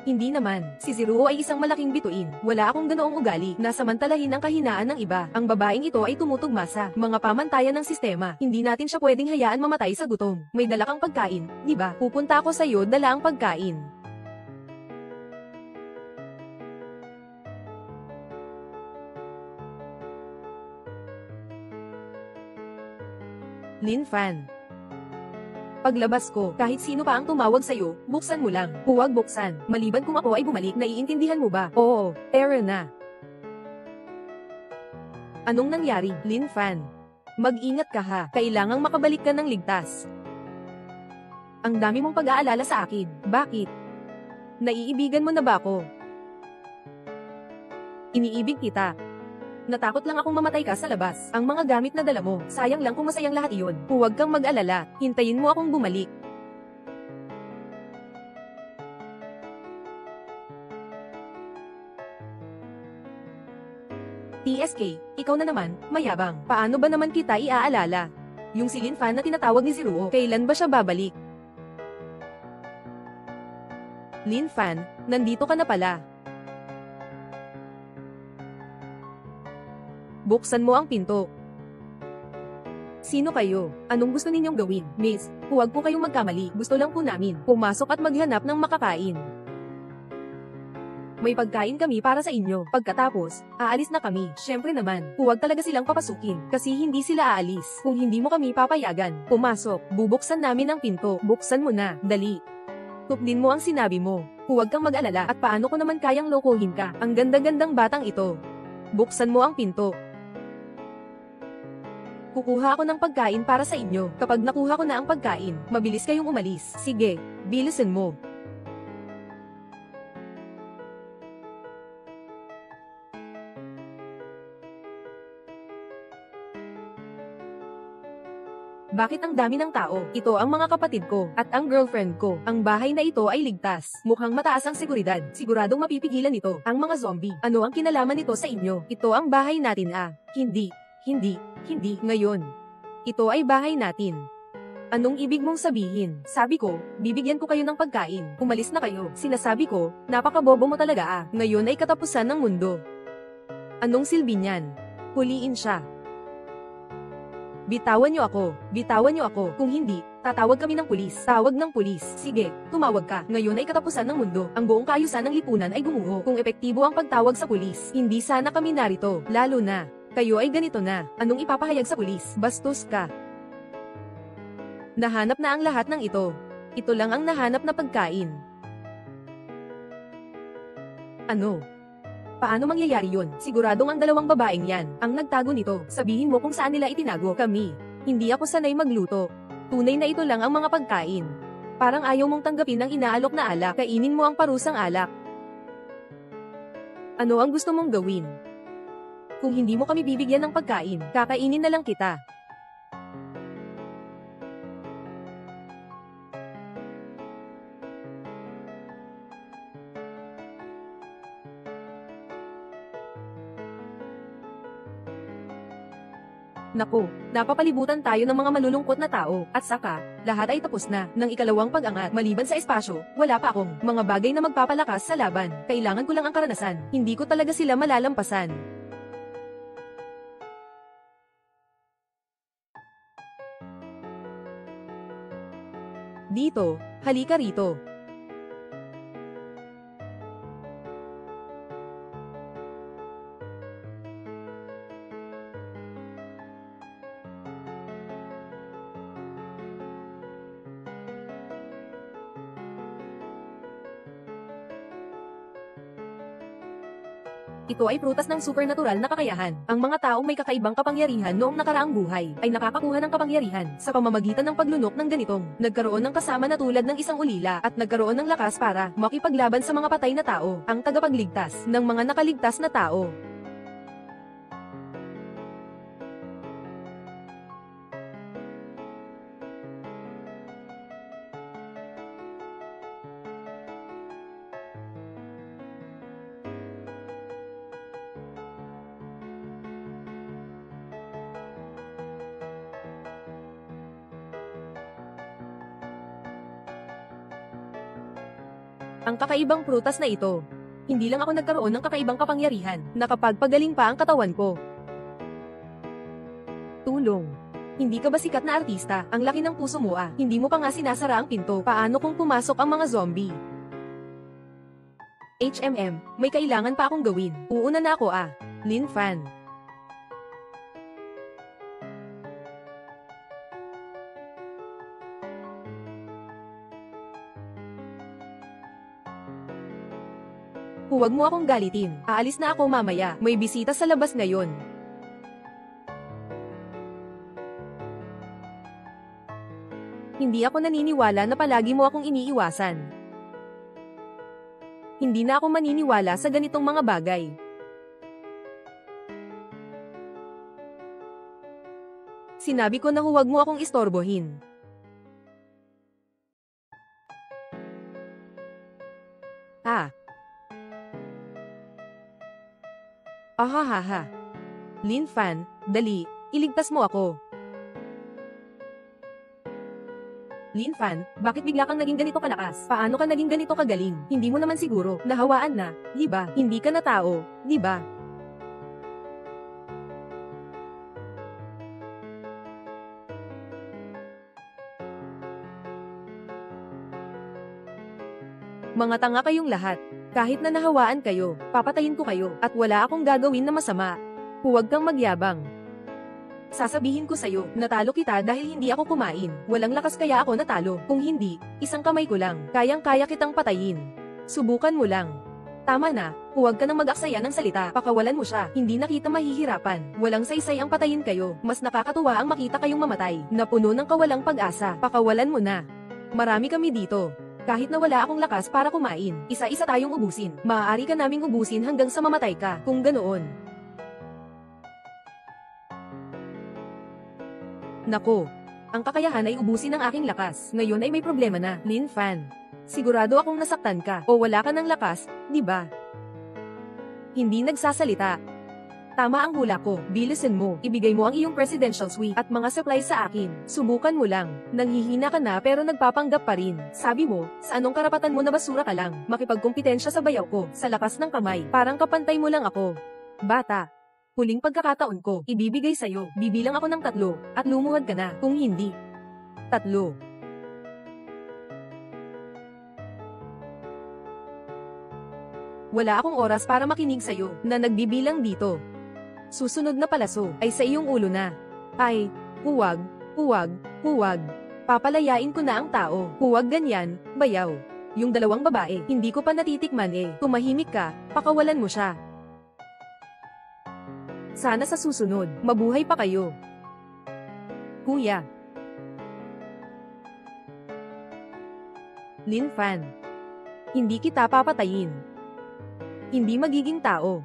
Hindi naman. Si Ziruo ay isang malaking bituin. Wala akong ganoong ugali na samantalahin ang kahinaan ng iba. Ang babaeng ito ay tumutugma sa mga pamantayan ng sistema. Hindi natin siya pwedeng hayaan mamatay sa gutom. May dala kang pagkain, di ba? Pupunta ako sa iyo, dala ang pagkain. Lin Fan. Paglabas ko, kahit sino pa ang tumawag sa'yo, buksan mo lang. Huwag buksan. Maliban kung ako ay bumalik, naiintindihan mo ba? Oo, error na. Anong nangyari, Lin Fan? Mag-ingat ka ha. Kailangang makabalik ka ng ligtas. Ang dami mong pag-aalala sa akin. Bakit? Naiibigan mo na ba ako? Iniibig kita. Natakot lang akong mamatay ka sa labas. Ang mga gamit na dala mo, sayang lang kung masayang lahat iyon. Huwag kang mag-alala, hintayin mo akong bumalik. TSK, ikaw na naman, mayabang. Paano ba naman kita iaalala? Yung si Lin Fan na tinatawag ni Ziruo, kailan ba siya babalik? Lin Fan, nandito ka na pala. Buksan mo ang pinto. Sino kayo? Anong gusto ninyong gawin? Miss, huwag po kayong magkamali. Gusto lang po namin pumasok at maghanap ng makakain. May pagkain kami para sa inyo. Pagkatapos, aalis na kami. Syempre naman, huwag talaga silang papasukin kasi hindi sila aalis. Kung hindi mo kami papayagan, pumasok. Bubuksan namin ang pinto. Buksan mo na. Dali. Tuklin mo ang sinabi mo. Huwag kang mag-alala at paano ko naman kayang lokohin ka. Ang ganda-gandang batang ito. Buksan mo ang pinto. Kukuha ako ng pagkain para sa inyo. Kapag nakuha ko na ang pagkain, mabilis kayong umalis. Sige, bilisan mo. Bakit ang dami ng tao? Ito ang mga kapatid ko at ang girlfriend ko. Ang bahay na ito ay ligtas. Mukhang mataas ang seguridad. Siguradong mapipigilan ito. Ang mga zombie. Ano ang kinalaman nito sa inyo? Ito ang bahay natin Hindi. Ngayon. Ito ay bahay natin. Anong ibig mong sabihin? Sabi ko, bibigyan ko kayo ng pagkain. Umalis na kayo. Sinasabi ko, napakabobo mo talaga Ngayon ay katapusan ng mundo. Anong silbi niyan? Huliin siya. Bitawan niyo ako. Kung hindi, tatawag kami ng pulis. Tawag ng pulis. Sige, tumawag ka. Ngayon ay katapusan ng mundo. Ang buong kaayusan ng lipunan ay gumuho. Kung epektibo ang pagtawag sa pulis, hindi sana kami narito. Lalo na, kayo ay ganito na. Anong ipapahayag sa pulis? Bastos ka. Nahanap na ang lahat ng ito. Ito lang ang nahanap na pagkain. Ano? Paano mangyayari yun? Siguradong ang dalawang babaeng yan ang nagtago nito. Sabihin mo kung saan nila itinago. Kami. Hindi ako sanay magluto. Tunay na ito lang ang mga pagkain. Parang ayaw mong tanggapin ang inaalok na alak. Kainin mo ang parusang alak. Ano ang gusto mong gawin? Kung hindi mo kami bibigyan ng pagkain, kakainin na lang kita. Naku, napapalibutan tayo ng mga malulungkot na tao, at saka, lahat ay tapos na. Ng ikalawang pag-angat, maliban sa espasyo, wala pa akong mga bagay na magpapalakas sa laban. Kailangan ko lang ang karanasan. Hindi ko talaga sila malalampasan. Dito, halika rito. Ito ay prutas ng supernatural na kakayahan. Ang mga taong may kakaibang kapangyarihan noong nakaraang buhay ay nakakakuha ng kapangyarihan sa pamamagitan ng paglunok ng ganitong. Nagkaroon ng kasama na tulad ng isang ulila at nagkaroon ng lakas para makipaglaban sa mga patay na tao, ang tagapagligtas ng mga nakaligtas na tao. Ang kakaibang prutas na ito. Hindi lang ako nagkaroon ng kakaibang kapangyarihan, nakapagpagaling pa ang katawan ko. Tulong. Hindi ka ba sikat na artista? Ang laki ng puso mo ah. Hindi mo pa nga sinasara ang pinto. Paano kung pumasok ang mga zombie? May kailangan pa akong gawin. Uuna na ako ah. Lin Fan. Huwag mo akong galitin. Aalis na ako mamaya. May bisita sa labas ngayon. Hindi ako naniniwala na palagi mo akong iniiwasan. Hindi na ako maniniwala sa ganitong mga bagay. Sinabi ko na huwag mo akong istorbohin. Ah. Ahahaha. Lin Fan, dali, iligtas mo ako. Lin Fan, bakit bigla kang naging ganito kalakas? Paano ka naging ganito kagaling? Hindi mo naman siguro nahawaan na, di ba? Hindi ka na tao, di ba? Mga tanga kayong lahat. Kahit na nahawaan kayo, papatayin ko kayo, at wala akong gagawin na masama. Huwag kang magyabang. Sasabihin ko sa'yo, natalo kita dahil hindi ako kumain. Walang lakas kaya ako natalo. Kung hindi, isang kamay ko lang, kayang-kaya kitang patayin. Subukan mo lang. Tama na, huwag ka nang mag-aksaya ng salita, pakawalan mo siya. Hindi na kita mahihirapan. Walang saysay ang patayin kayo. Mas nakakatuwa ang makita kayong mamatay, na puno ng kawalang pag-asa. Pakawalan mo na. Marami kami dito. Kahit na wala akong lakas para kumain, isa-isa tayong ubusin. Maaari ka naming ubusin hanggang sa mamatay ka, kung ganoon. Nako, ang kakayahan ay ubusin ang aking lakas. Ngayon ay may problema na, Lin Fan. Sigurado akong nasaktan ka, o wala ka ng lakas, di ba? Hindi nagsasalita. Tama ang hula ko, bilisan mo, ibigay mo ang iyong presidential suite at mga supplies sa akin. Subukan mo lang. Nanghihina ka na pero nagpapanggap pa rin. Sabi mo, sa anong karapatan mo na basura ka lang? Makipagkumpitensya sa bayaw ko, sa lakas ng kamay. Parang kapantay mo lang ako. Bata. Huling pagkakataon ko, ibibigay sa'yo. Bibilang ako ng 3, at lumuhad ka na. Kung hindi. 3. Wala akong oras para makinig sa'yo, na nagbibilang dito. Susunod na palaso, ay sa iyong ulo na. Ay, huwag, huwag, huwag. Papalayain ko na ang tao. Huwag ganyan, bayaw. Yung 2 babae, hindi ko pa natitikman eh. Tumahimik ka, pakawalan mo siya. Sana sa susunod, mabuhay pa kayo. Kuya. Lin Fan. Hindi kita papatayin. Hindi magiging tao.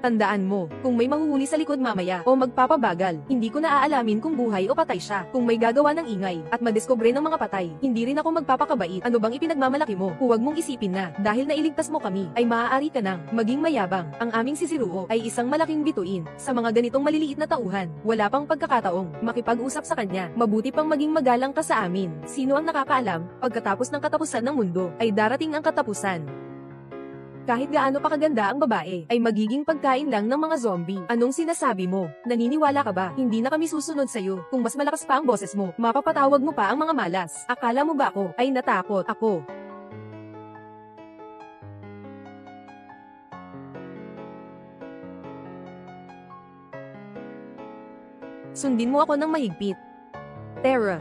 Tandaan mo, kung may mahuhuli sa likod mamaya o magpapabagal, hindi ko na aalamin kung buhay o patay siya. Kung may gagawa ng ingay at madiskubre ng mga patay, hindi rin ako magpapakabait. Ano bang ipinagmamalaki mo? Huwag mong isipin na, dahil nailigtas mo kami, ay maaari ka nang maging mayabang. Ang aming sisiruo ay isang malaking bituin. Sa mga ganitong maliliit na tauhan, wala pang pagkakataong makipag-usap sa kanya. Mabuti pang maging magalang ka sa amin. Sino ang nakakaalam, pagkatapos ng katapusan ng mundo, ay darating ang katapusan. Kahit gaano pa kaganda ang babae, ay magiging pagkain lang ng mga zombie. Anong sinasabi mo? Naniniwala ka ba? Hindi na kami susunod sa'yo. Kung mas malakas pa ang boses mo, mapapatawag mo pa ang mga malas. Akala mo ba ako ay natakot? Ako. Sundin mo ako ng mahigpit. Terra.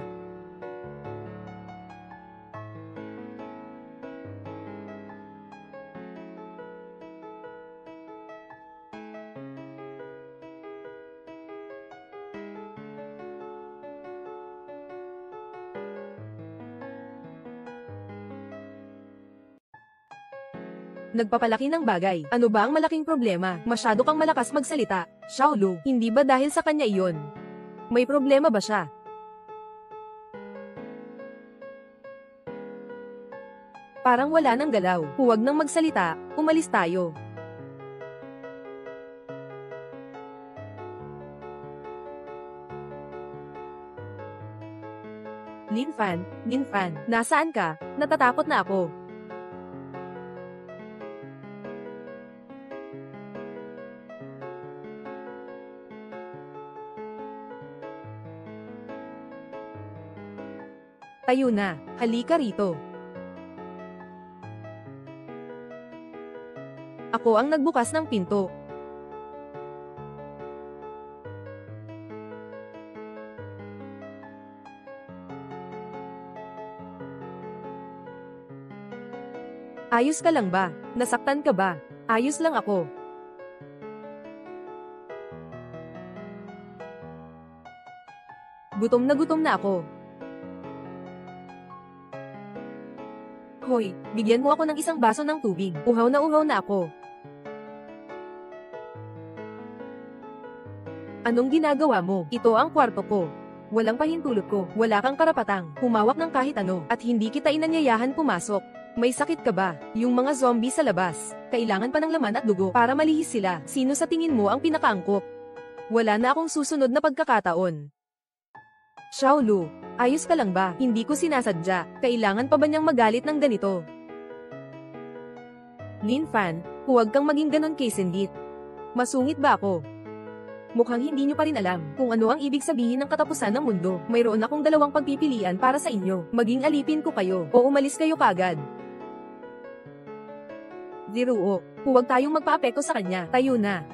Nagpapalaki ng bagay. Ano ba ang malaking problema? Masyado kang malakas magsalita. Xiaolu, hindi ba dahil sa kanya iyon? May problema ba siya? Parang wala nang galaw. Huwag nang magsalita, umalis tayo. Lin Fan, nasaan ka? Natatakot na ako. Tayo na, halika rito. Ako ang nagbukas ng pinto. Ayos ka lang ba? Nasaktan ka ba? Ayos lang ako. Gutom na ako. Hoy, bigyan mo ako ng isang baso ng tubig. Uhaw na ako. Anong ginagawa mo? Ito ang kwarto ko. Walang pahintulot ko. Wala kang karapatang humawak ng kahit ano at hindi kita inanyayahan pumasok. May sakit ka ba? Yung mga zombie sa labas, kailangan pa ng laman at dugo para malihis sila. Sino sa tingin mo ang pinakaangkop? Wala na akong susunod na pagkakataon. Xiaolu, ayos ka lang ba? Hindi ko sinasadya. Kailangan pa ba niyang magalit ng ganito? Lin Fan, huwag kang maging ganon kay Sindit. Masungit ba ako? Mukhang hindi niyo pa rin alam kung ano ang ibig sabihin ng katapusan ng mundo. Mayroon akong dalawang pagpipilian para sa inyo. Maging alipin ko kayo o umalis kayo kagad. Ziruo, huwag tayong magpaapekto sa kanya. Tayo na.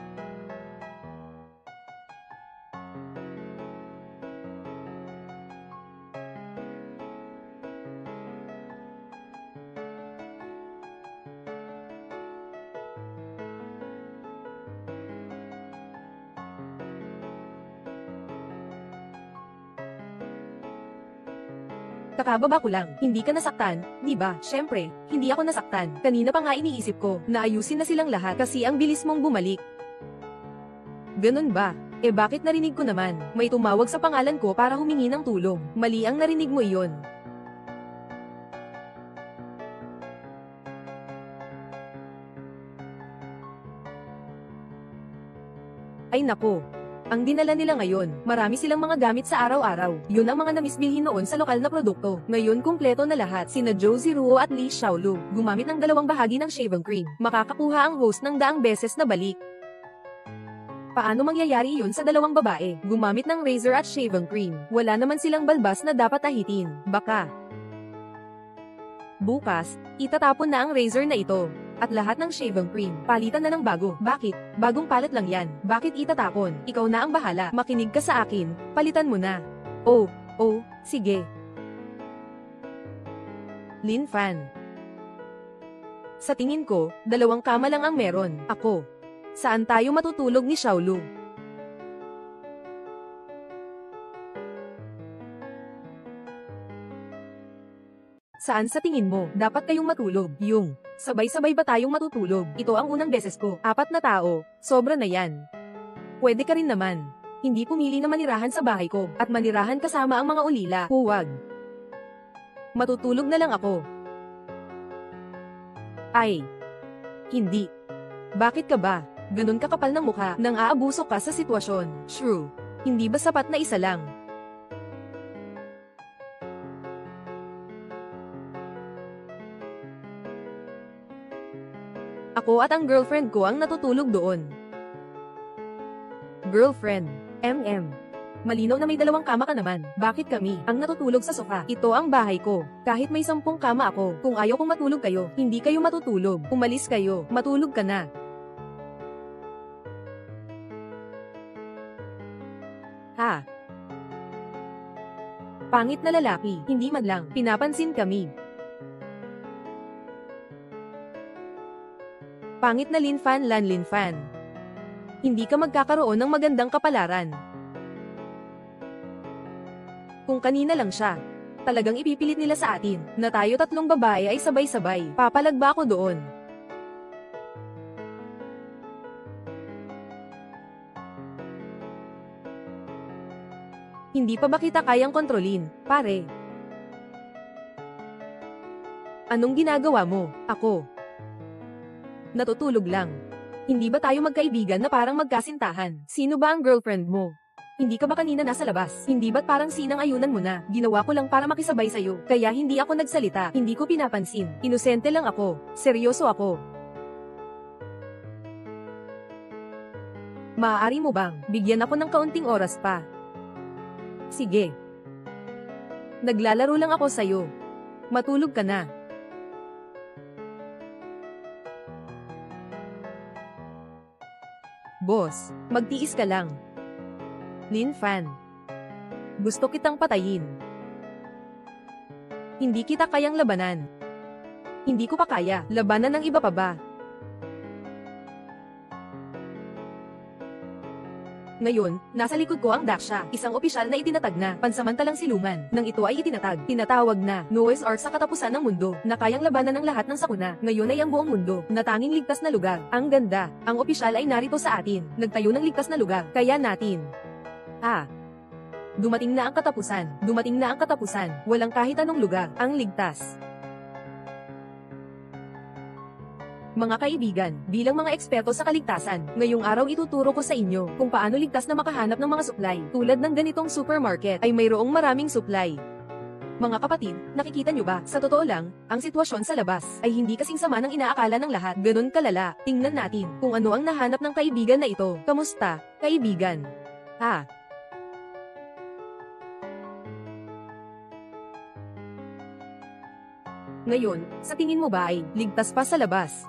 Kakababa ko lang, hindi ka nasaktan, di ba? Syempre, hindi ako nasaktan. Kanina pa nga iniisip ko, na ayusin na silang lahat kasi ang bilis mong bumalik. Ganun ba? Eh bakit narinig ko naman, may tumawag sa pangalan ko para humingi ng tulong. Mali ang narinig mo iyon. Ay nako. Ang dinala nila ngayon, marami silang mga gamit sa araw-araw. Yun ang mga namisbilhin noon sa lokal na produkto. Ngayon kumpleto na lahat. Sina Zhou Ziruo at Li Xiaolu. Gumamit ng dalawang bahagi ng shaving cream. Makakakuha ang host ng daang beses na balik. Paano mangyayari yun sa dalawang babae? Gumamit ng razor at shaving cream. Wala naman silang balbas na dapat ahitin. Baka bukas, itatapon na ang razor na ito. At lahat ng shaving cream, palitan na ng bago. Bakit? Bagong palit lang yan. Bakit itatapon? Ikaw na ang bahala. Makinig ka sa akin. Palitan mo na. Oh, sige. Lin Fan. Sa tingin ko, dalawang kama lang ang meron. Ako. Saan tayo matutulog ni Xiaolu? Saan sa tingin mo, dapat kayong matulog? Yung Sabay-sabay ba tayong matutulog? Ito ang unang beses ko. 4 na tao. Sobra na yan. Pwede ka rin naman. Hindi pumili na manirahan sa bahay ko at manirahan kasama ang mga ulila. Huwag. Matutulog na lang ako. Ay. Hindi. Bakit ka ba? Ganun ka kapal ng mukha nang aabuso ka sa sitwasyon. Shrew. Hindi ba sapat na isa lang? Ako at ang girlfriend ko ang natutulog doon. Girlfriend. Malinaw na may 2 kama ka naman. Bakit kami ang natutulog sa sofa? Ito ang bahay ko. Kahit may 10 kama ako, kung ayaw kong matulog kayo, hindi kayo matutulog. Umalis kayo, matulog ka na. Ha? Pangit na lalaki, hindi man lang pinapansin kami. Pangit na Linfan. Hindi ka magkakaroon ng magandang kapalaran. Kung kanina lang siya, talagang ipipilit nila sa atin na tayo 3 babae ay sabay-sabay. Papalag ba ako doon? Hindi pa ba kita kayang kontrolin, pare? Anong ginagawa mo? Ako. Natutulog lang. Hindi ba tayo magkaibigan na parang magkasintahan? Sino ba ang girlfriend mo? Hindi ka ba kanina nasa labas? Hindi ba't parang sinang-ayunan mo na? Ginawa ko lang para makisabay sa'yo. Kaya hindi ako nagsalita. Hindi ko pinapansin. Inosente lang ako. Seryoso ako. Maaari mo bang bigyan ako ng kaunting oras pa? Sige. Naglalaro lang ako sa'yo. Matulog ka na. Boss, magtiis ka lang. Linfan. Gusto kitang patayin. Hindi kita kayang labanan. Hindi ko pa kaya labanan ng iba pa ba? Ngayon, nasa likod ko ang Daksha, isang opisyal na itinatag na pansamantalang silungan. Nang ito ay tinatawag na Noah's Ark sa katapusan ng mundo, na kayang labanan ng lahat ng sakuna. Ngayon ay ang buong mundo, na tanging ligtas na lugar. Ang ganda, ang opisyal ay narito sa atin, nagtayo ng ligtas na lugar, kaya natin. Dumating na ang katapusan, walang kahit anong lugar, ang ligtas. Mga kaibigan, bilang mga eksperto sa kaligtasan, ngayong araw ituturo ko sa inyo kung paano ligtas na makahanap ng mga supply. Tulad ng ganitong supermarket ay mayroong maraming supply. Mga kapatid, nakikita nyo ba? Sa totoo lang, ang sitwasyon sa labas ay hindi kasing sama ng inaakala ng lahat. Ganun kalala. Tingnan natin kung ano ang nahanap ng kaibigan na ito. Kamusta, kaibigan? Ngayon, sa tingin mo ba ay ligtas pa sa labas?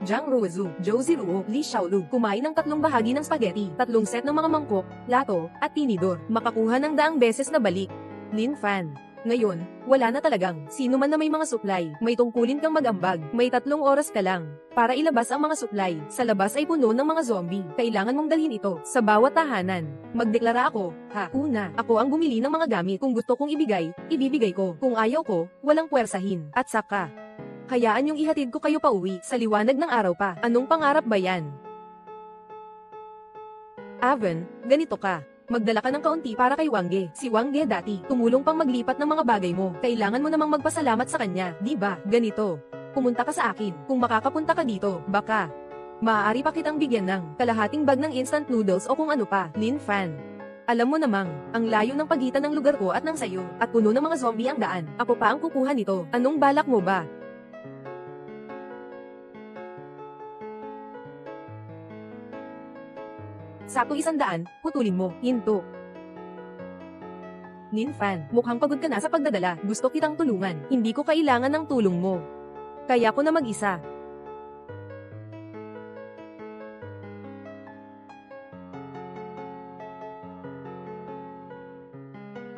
Jiang Ruozu, Zhou Ziruo, Li Xiaolu, kumain ng 3 bahagi ng spaghetti, 3 set ng mga mangkok, plato, at tinidor, makakuha ng 100 beses na balik. Linfan. Ngayon, wala na talagang sino man na may mga supply, may tungkulin kang mag-ambag, may 3 oras ka lang para ilabas ang mga supply. Sa labas ay puno ng mga zombie, kailangan mong dalhin ito sa bawat tahanan. Magdeklara ako, Una, ako ang bumili ng mga gamit. Kung gusto kong ibigay, ibibigay ko. Kung ayaw ko, walang puwersahin. At saka, hayaan yung ihatid ko kayo pauwi sa liwanag ng araw pa. Anong pangarap ba yan? Aven, ganito ka. Magdala ka ng kaunti para kay Wangge. Si Wangge dati, tumulong pang maglipat ng mga bagay mo. Kailangan mo namang magpasalamat sa kanya, di ba? Ganito. Pumunta ka sa akin. Kung makakapunta ka dito, baka maaari pa kitang bigyan ng kalahating bag ng instant noodles o kung ano pa. Linfan. Alam mo namang, ang layo ng pagitan ng lugar ko at ng sayo, at puno ng mga zombie ang daan. Ako pa ang kukuha nito. Anong balak mo ba? Sakto 100, putulin mo, hinto. Linfan, mukhang pagod ka na sa pagdadala. Gusto kitang tulungan. Hindi ko kailangan ng tulong mo. Kaya ko na mag-isa.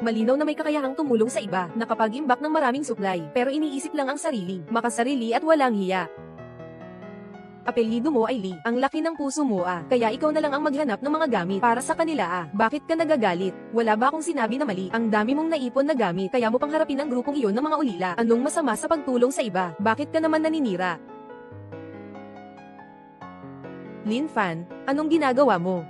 Malinaw na may kakayahang tumulong sa iba, nakapag-imbak ng maraming supply, pero iniisip lang ang sarili, makasarili at walang hiya. Apelyido mo ay Lee. Ang laki ng puso mo kaya ikaw na lang ang maghanap ng mga gamit para sa kanila Bakit ka nagagalit? Wala ba akong sinabi na mali? Ang dami mong naipon na gamit kaya mo pang harapin ang grupong iyon ng mga ulila. Anong masama sa pagtulong sa iba? Bakit ka naman naninira? Lin Fan, anong ginagawa mo?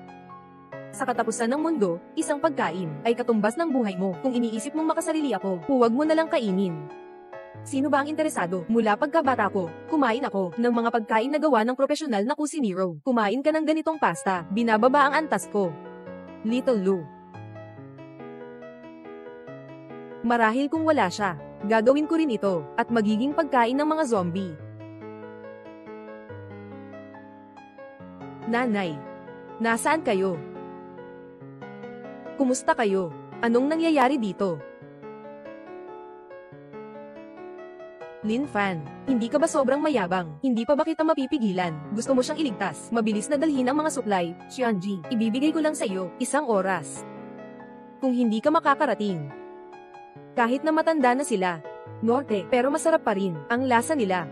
Sa katapusan ng mundo, isang pagkain ay katumbas ng buhay mo. Kung iniisip mong makasarili ako, huwag mo na lang kainin. Sino ba ang interesado? Mula pagkabata ko, kumain ako ng mga pagkain na gawa ng profesional na kusinero. Kumain ka ng ganitong pasta, binababa ang antas ko. Little Lou. Marahil kung wala siya, gagawin ko rin ito, at magiging pagkain ng mga zombie. Nanay, nasaan kayo? Kumusta kayo? Anong nangyayari dito? Lin Fan, hindi ka ba sobrang mayabang? Hindi pa ba kita mapipigilan? Gusto mo siyang iligtas? Mabilis na dalhin ang mga supply. Xianji, ibibigay ko lang sa iyo, 1 oras. Kung hindi ka makakarating. Kahit na matanda na sila. Norte, pero masarap pa rin ang lasa nila.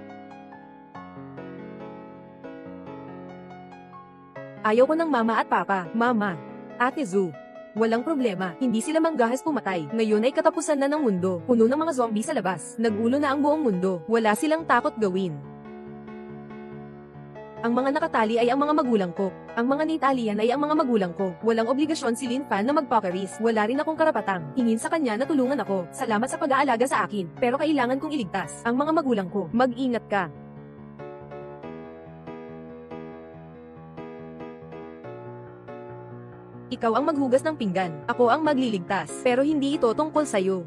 Ayaw ko ng mama at papa. Mama, Ate Zu. Walang problema, hindi sila manggahas pumatay. Ngayon ay katapusan na ng mundo. Puno ng mga zombie sa labas. Nagulo na ang buong mundo. Wala silang takot gawin. Ang mga nakatali ay ang mga magulang ko. Ang mga naitalian ay ang mga magulang ko. Walang obligasyon si Lin Fan na magpakaris. Wala rin akong karapatang hingin sa kanya na tulungan ako. Salamat sa pag-aalaga sa akin. Pero kailangan kong iligtas ang mga magulang ko. Mag-ingat ka. Ikaw ang maghugas ng pinggan, ako ang magliligtas, pero hindi ito tungkol sa'yo.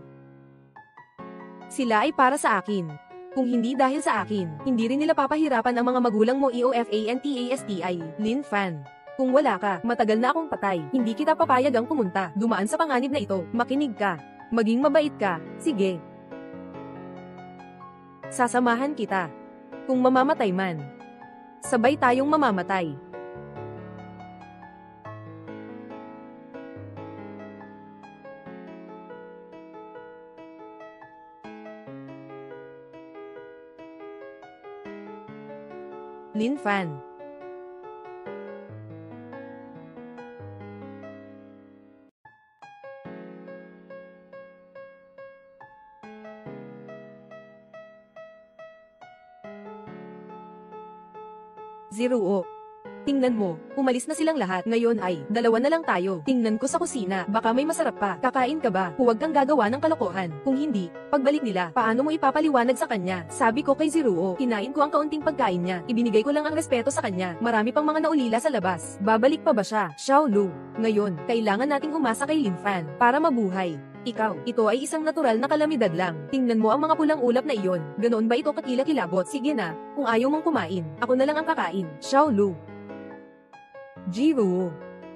Sila ay para sa akin. Kung hindi dahil sa akin, hindi rin nila papahirapan ang mga magulang mo EOFANTASTI, Lin Fan. Kung wala ka, matagal na akong patay, hindi kita papayagang pumunta, dumaan sa panganib na ito, makinig ka, maging mabait ka, sige. Sasamahan kita. Kung mamamatay man, sabay tayong mamamatay. Lin Fan. Zero. Tingnan mo, umalis na silang lahat. Ngayon ay, 2 na lang tayo. Tingnan ko sa kusina, baka may masarap pa. Kakain ka ba? Huwag kang gagawa ng kalokohan. Kung hindi, pagbalik nila, paano mo ipapaliwanag sa kanya? Sabi ko kay Zero, kinain ko ang kaunting pagkain niya. Ibinigay ko lang ang respeto sa kanya. Marami pang mga naulila sa labas. Babalik pa ba siya? Xiao Lu. Ngayon, kailangan nating umasa kay Lin Fan para mabuhay. Ikaw, ito ay isang natural na kalamidad lang. Tingnan mo ang mga pulang ulap na iyon. Ganoon ba ito kakilakilabot? Sige na, kung ayaw mong kumain, ako na lang ang kakain. Xiao Lu. Jiro,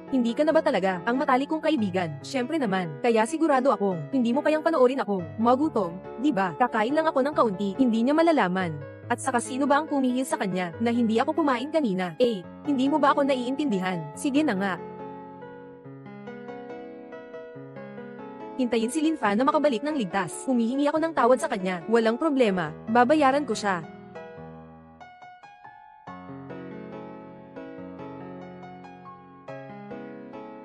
hindi ka na ba talaga ang matalik kong kaibigan? Syempre naman, kaya sigurado akong hindi mo kayang panoorin ako. Magutom, di ba? Kakain lang ako ng kaunti, hindi niya malalaman. At saka sino ba ang pumihil sa kanya na hindi ako kumain kanina? Hindi mo ba ako naiintindihan? Sige na nga. Hintayin si Lin Fan na makabalik ng ligtas. Humihingi ako ng tawad sa kanya. Walang problema, babayaran ko siya.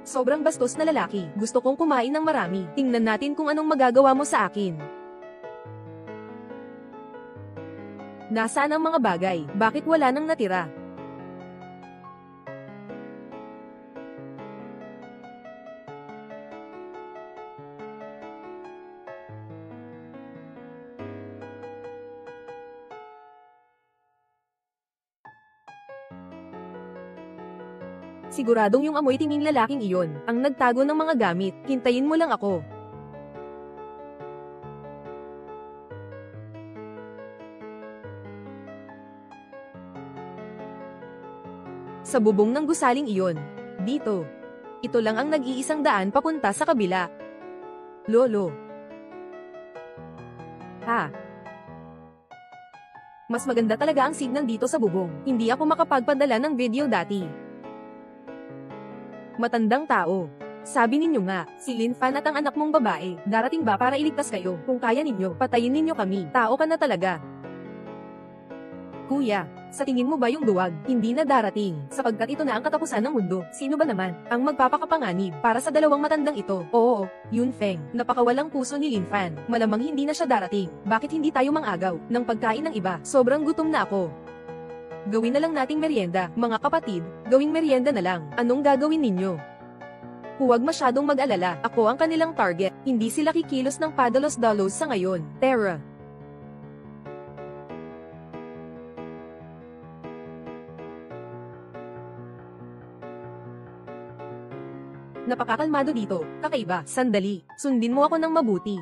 Sobrang bastos na lalaki. Gusto kong kumain ng marami. Tingnan natin kung anong magagawa mo sa akin. Nasaan ang mga bagay? Bakit wala nang natira? Siguradong yung amoy tinging lalaking iyon ang nagtago ng mga gamit. Hintayin mo lang ako. Sa bubong ng gusaling iyon. Dito. Ito lang ang nag-iisang daan papunta sa kabila. Lolo. Ha? Mas maganda talaga ang signal dito sa bubong. Hindi ako makapagpadala ng video dati. Matandang tao. Sabi ninyo nga, si Lin Fan at ang anak mong babae, darating ba para iligtas kayo? Kung kaya ninyo, patayin ninyo kami. Tao ka na talaga. Kuya, Sa tingin mo ba yung duwag, hindi na darating, sapagkat ito na ang katapusan ng mundo? Sino ba naman ang magpapakapanganib para sa dalawang matandang ito? Oo, Yun Feng, napakawalang puso ni Lin Fan. Malamang hindi na siya darating. Bakit hindi tayo mangagaw ng pagkain ng iba? Sobrang gutom na ako. Gawin na lang nating merienda, mga kapatid, gawing merienda na lang. Anong gagawin ninyo? Huwag masyadong mag-alala, ako ang kanilang target. Hindi sila kikilos ng padalos-dalos sa ngayon. Terra. Napakakalmado dito, kakaiba. Sandali, sundin mo ako ng mabuti.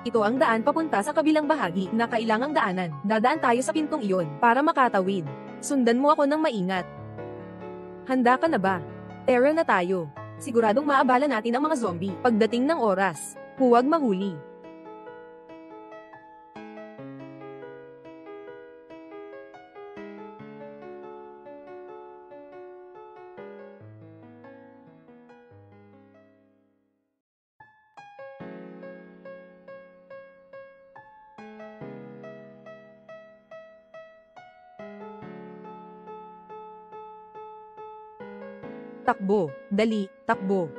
Ito ang daan papunta sa kabilang bahagi na kailangang daanan. Dadaan tayo sa pintong iyon para makatawid. Sundan mo ako ng maingat. Handa ka na ba? Terra na tayo. Siguradong maabala natin ang mga zombie pagdating ng oras. Huwag mahuli. Takbo, dali, takbo.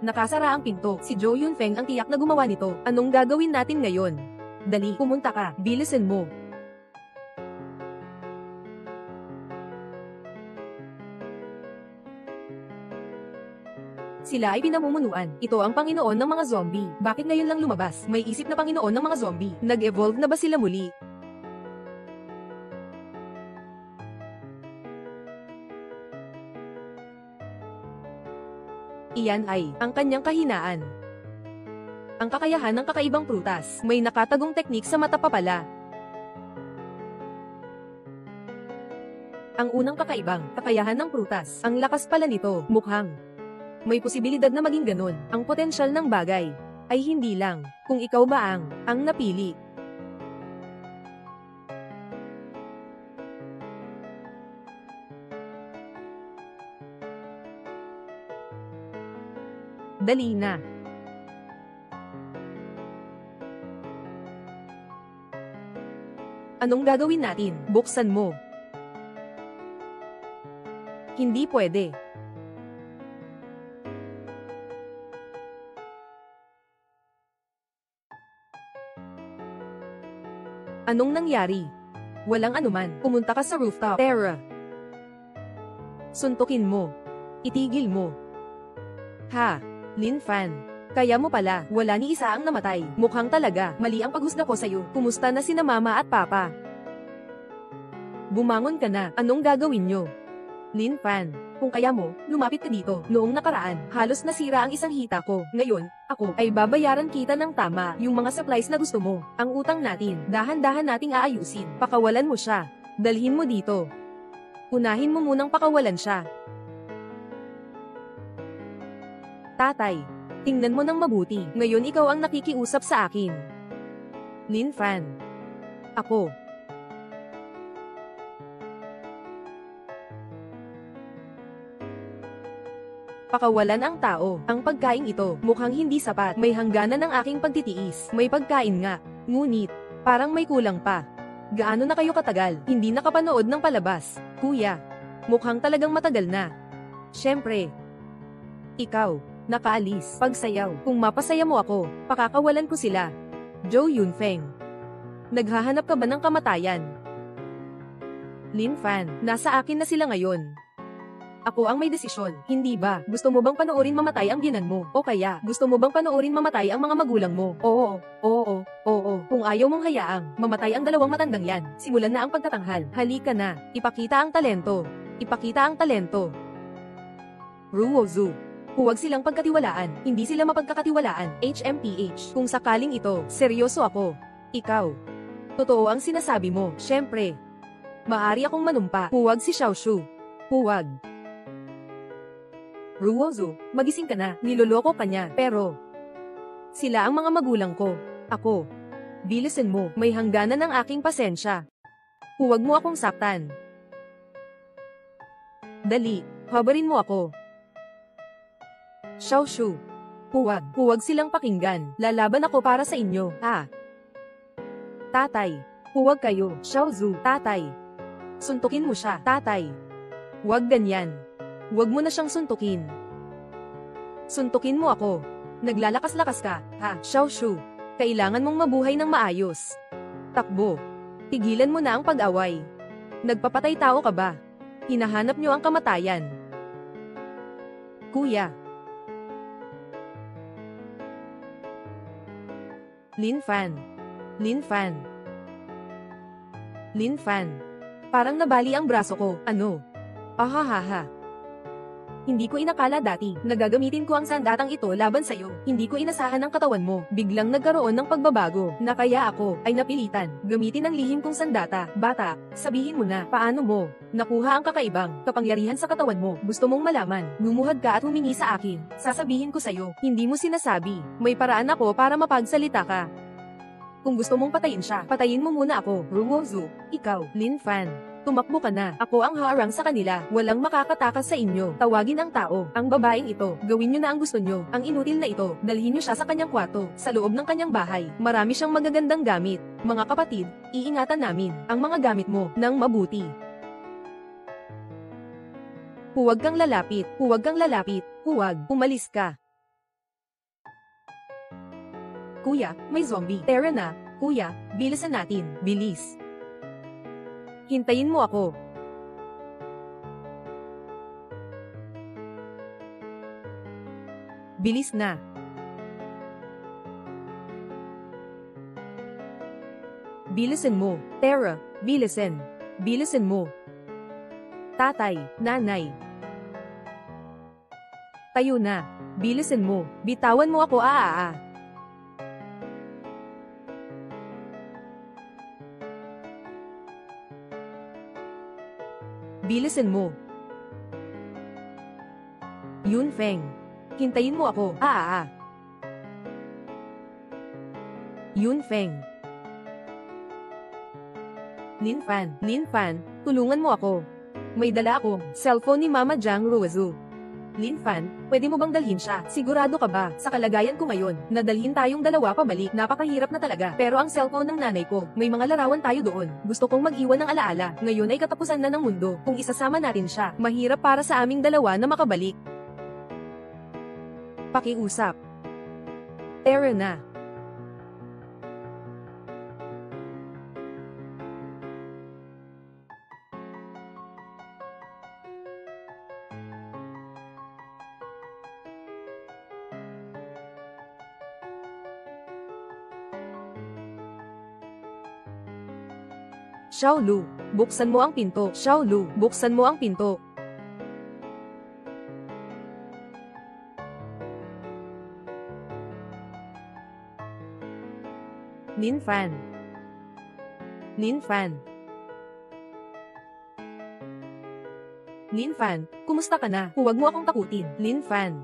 Nakasara ang pinto. Si Jo Yun Feng ang tiyak na gumawa nito. Anong gagawin natin ngayon? Dali, pumunta ka. Bilisan mo. Sila ay pinamumunuan. Ito ang Panginoon ng mga zombie. Bakit ngayon lang lumabas? May isip na Panginoon ng mga zombie. Nag-evolve na ba sila muli? Iyan ay ang kanyang kahinaan. Ang kakayahan ng kakaibang prutas. May nakatagong teknik sa mata pa pala. Ang unang kakayahan ng prutas. Ang lakas pala nito, mukhang may posibilidad na maging ganun. Ang potensyal ng bagay ay hindi lang kung ikaw ba ang napili. Dali na. Anong gagawin natin? Buksan mo. Hindi pwede. Anong nangyari? Walang anuman. Pumunta ka sa rooftop. Terra. Suntukin mo. Itigil mo. Ha? Lin Fan. Kaya mo pala, wala ni isa ang namatay. Mukhang talaga, mali ang paghusga ko sa'yo. Kumusta na sina mama at papa? Bumangon ka na. Anong gagawin nyo? Lin Fan, kung kaya mo, lumapit ka dito. Noong nakaraan, halos nasira ang isang hita ko. Ngayon, ako ay babayaran kita ng tama yung mga supplies na gusto mo. Ang utang natin, dahan-dahan nating aayusin. Pakawalan mo siya. Dalhin mo dito. Unahin mo munang pakawalan siya. Tatay, tingnan mo ng mabuti. Ngayon ikaw ang nakikiusap sa akin. Lin Fan. Ako. Pakawalan ang tao. Ang pagkain ito, mukhang hindi sapat. May hangganan ng aking pagtitiis. May pagkain nga. Ngunit, parang may kulang pa. Gaano na kayo katagal? Hindi nakapanood ng palabas. Kuya, mukhang talagang matagal na. Siyempre. Ikaw, nakaalis. Pagsayaw. Kung mapasaya mo ako, pakakawalan ko sila. Jo Yun Feng. Naghahanap ka ba ng kamatayan? Lin Fan, nasa akin na sila ngayon. Ako ang may desisyon, hindi ba? Gusto mo bang panoorin mamatay ang biyenan mo? O kaya, gusto mo bang panoorin mamatay ang mga magulang mo? Oo. Kung ayaw mong hayaang mamatay ang dalawang matandang yan, simulan na ang pagtatanghal. Halika na, ipakita ang talento. Ipakita ang talento. Ruozu. Huwag silang pagkatiwalaan, hindi sila mapagkakatiwalaan. HMPH. Kung sakaling ito, seryoso ako. Ikaw. Totoo ang sinasabi mo, syempre. Maari akong manumpa. Huwag si Xiaoshu. Huwag. Ruozu, magising ka na, niloloko ka niya, pero sila ang mga magulang ko. Ako. Bilisan mo, may hangganan ng aking pasensya. Huwag mo akong saktan. Dali, habarin mo ako. Xiaoshu. Huwag silang pakinggan. Lalaban ako para sa inyo, ha? Tatay. Huwag kayo, Xiaozu. Tatay. Suntukin mo siya, tatay. Huwag ganyan. Huwag mo na siyang suntukin. Suntukin mo ako. Naglalakas-lakas ka, ha, Xiaoshu. Kailangan mong mabuhay ng maayos. Takbo. Tigilan mo na ang pag-away. Nagpapatay tao ka ba? Hinahanap niyo ang kamatayan. Kuya. Lin Fan. Lin Fan. Lin Fan. Parang nabali ang braso ko, ano? Ahahaha. Hindi ko inakala dati, nagagamitin ko ang sandatang ito laban sa'yo. Hindi ko inasahan ang katawan mo. Biglang nagkaroon ng pagbabago, na kaya ako, ay napilitan. Gamitin ang lihim kong sandata. Bata, sabihin mo na, paano mo nakuha ang kakaibang kapangyarihan sa katawan mo? Gusto mong malaman, lumuhad ka at humingi sa akin. Sasabihin ko sa'yo, hindi mo sinasabi. May paraan ako para mapagsalita ka. Kung gusto mong patayin siya, patayin mo muna ako. Ruozu, ikaw, Lin Fan. Tumakbo ka na. Ako ang haarang sa kanila. Walang makakatakas sa inyo. Tawagin ang tao. Ang babaeng ito. Gawin nyo na ang gusto nyo. Ang inutil na ito. Dalhin nyo siya sa kanyang kwarto. Sa loob ng kanyang bahay. Marami siyang magagandang gamit. Mga kapatid, iingatan namin ang mga gamit mo ng mabuti. Huwag kang lalapit. Huwag kang lalapit. Huwag. Umalis ka. Kuya, may zombie. Tara na. Kuya, bilisan natin. Bilis. Hintayin mo ako. Bilis na. Bilisan mo. Tara, bilisan. Bilisan mo. Tatay, nanay. Tayo na. Bilisan mo. Bitawan mo ako, Bilisan mo. Yun Feng. Hintayin mo ako. Yun Feng. Lin Fan, tulungan mo ako. May dala akong cellphone ni Mama Jiang Ruozu. Lin Fan, pwede mo bang dalhin siya? Sigurado ka ba, sa kalagayan ko ngayon, na dalhin tayong dalawa pabalik? Napakahirap na talaga. Pero ang cellphone ng nanay ko, may mga larawan tayo doon. Gusto kong mag-iwan ng alaala. Ngayon ay katapusan na ng mundo. Kung isasama natin siya, mahirap para sa aming dalawa na makabalik. Pakiusap. Tara na. Xiaolu, buksan mo ang pinto. Xiaolu, buksan mo ang pinto. Lin Fan. Lin Fan. Lin Fan, kumusta ka na? Huwag mo akong takutin. Lin Fan.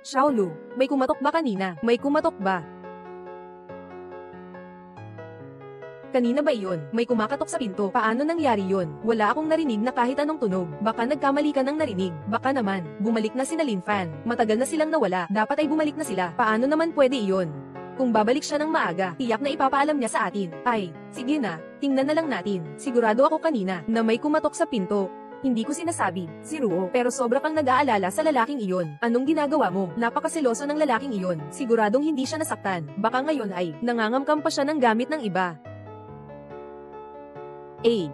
Xiaolu, may kumatok ba kanina? May kumatok ba? Kanina ba iyon? May kumakatok sa pinto. Paano nangyari yon? Wala akong narinig na kahit anong tunog. Baka nagkamali ka ng narinig. Baka naman, bumalik na sina Lin Fan. Matagal na silang nawala. Dapat ay bumalik na sila. Paano naman pwede iyon? Kung babalik siya ng maaga, tiyak na ipapaalam niya sa atin. Ay, sige na, tingnan na lang natin. Sigurado ako kanina na may kumatok sa pinto. Hindi ko sinasabi, si Ruo, pero sobra kang nag-aalala sa lalaking iyon. Anong ginagawa mo? Napakaseloso ng lalaking iyon. Siguradong hindi siya nasaktan. Baka ngayon ay, nangangamkam pa siya ng gamit ng iba.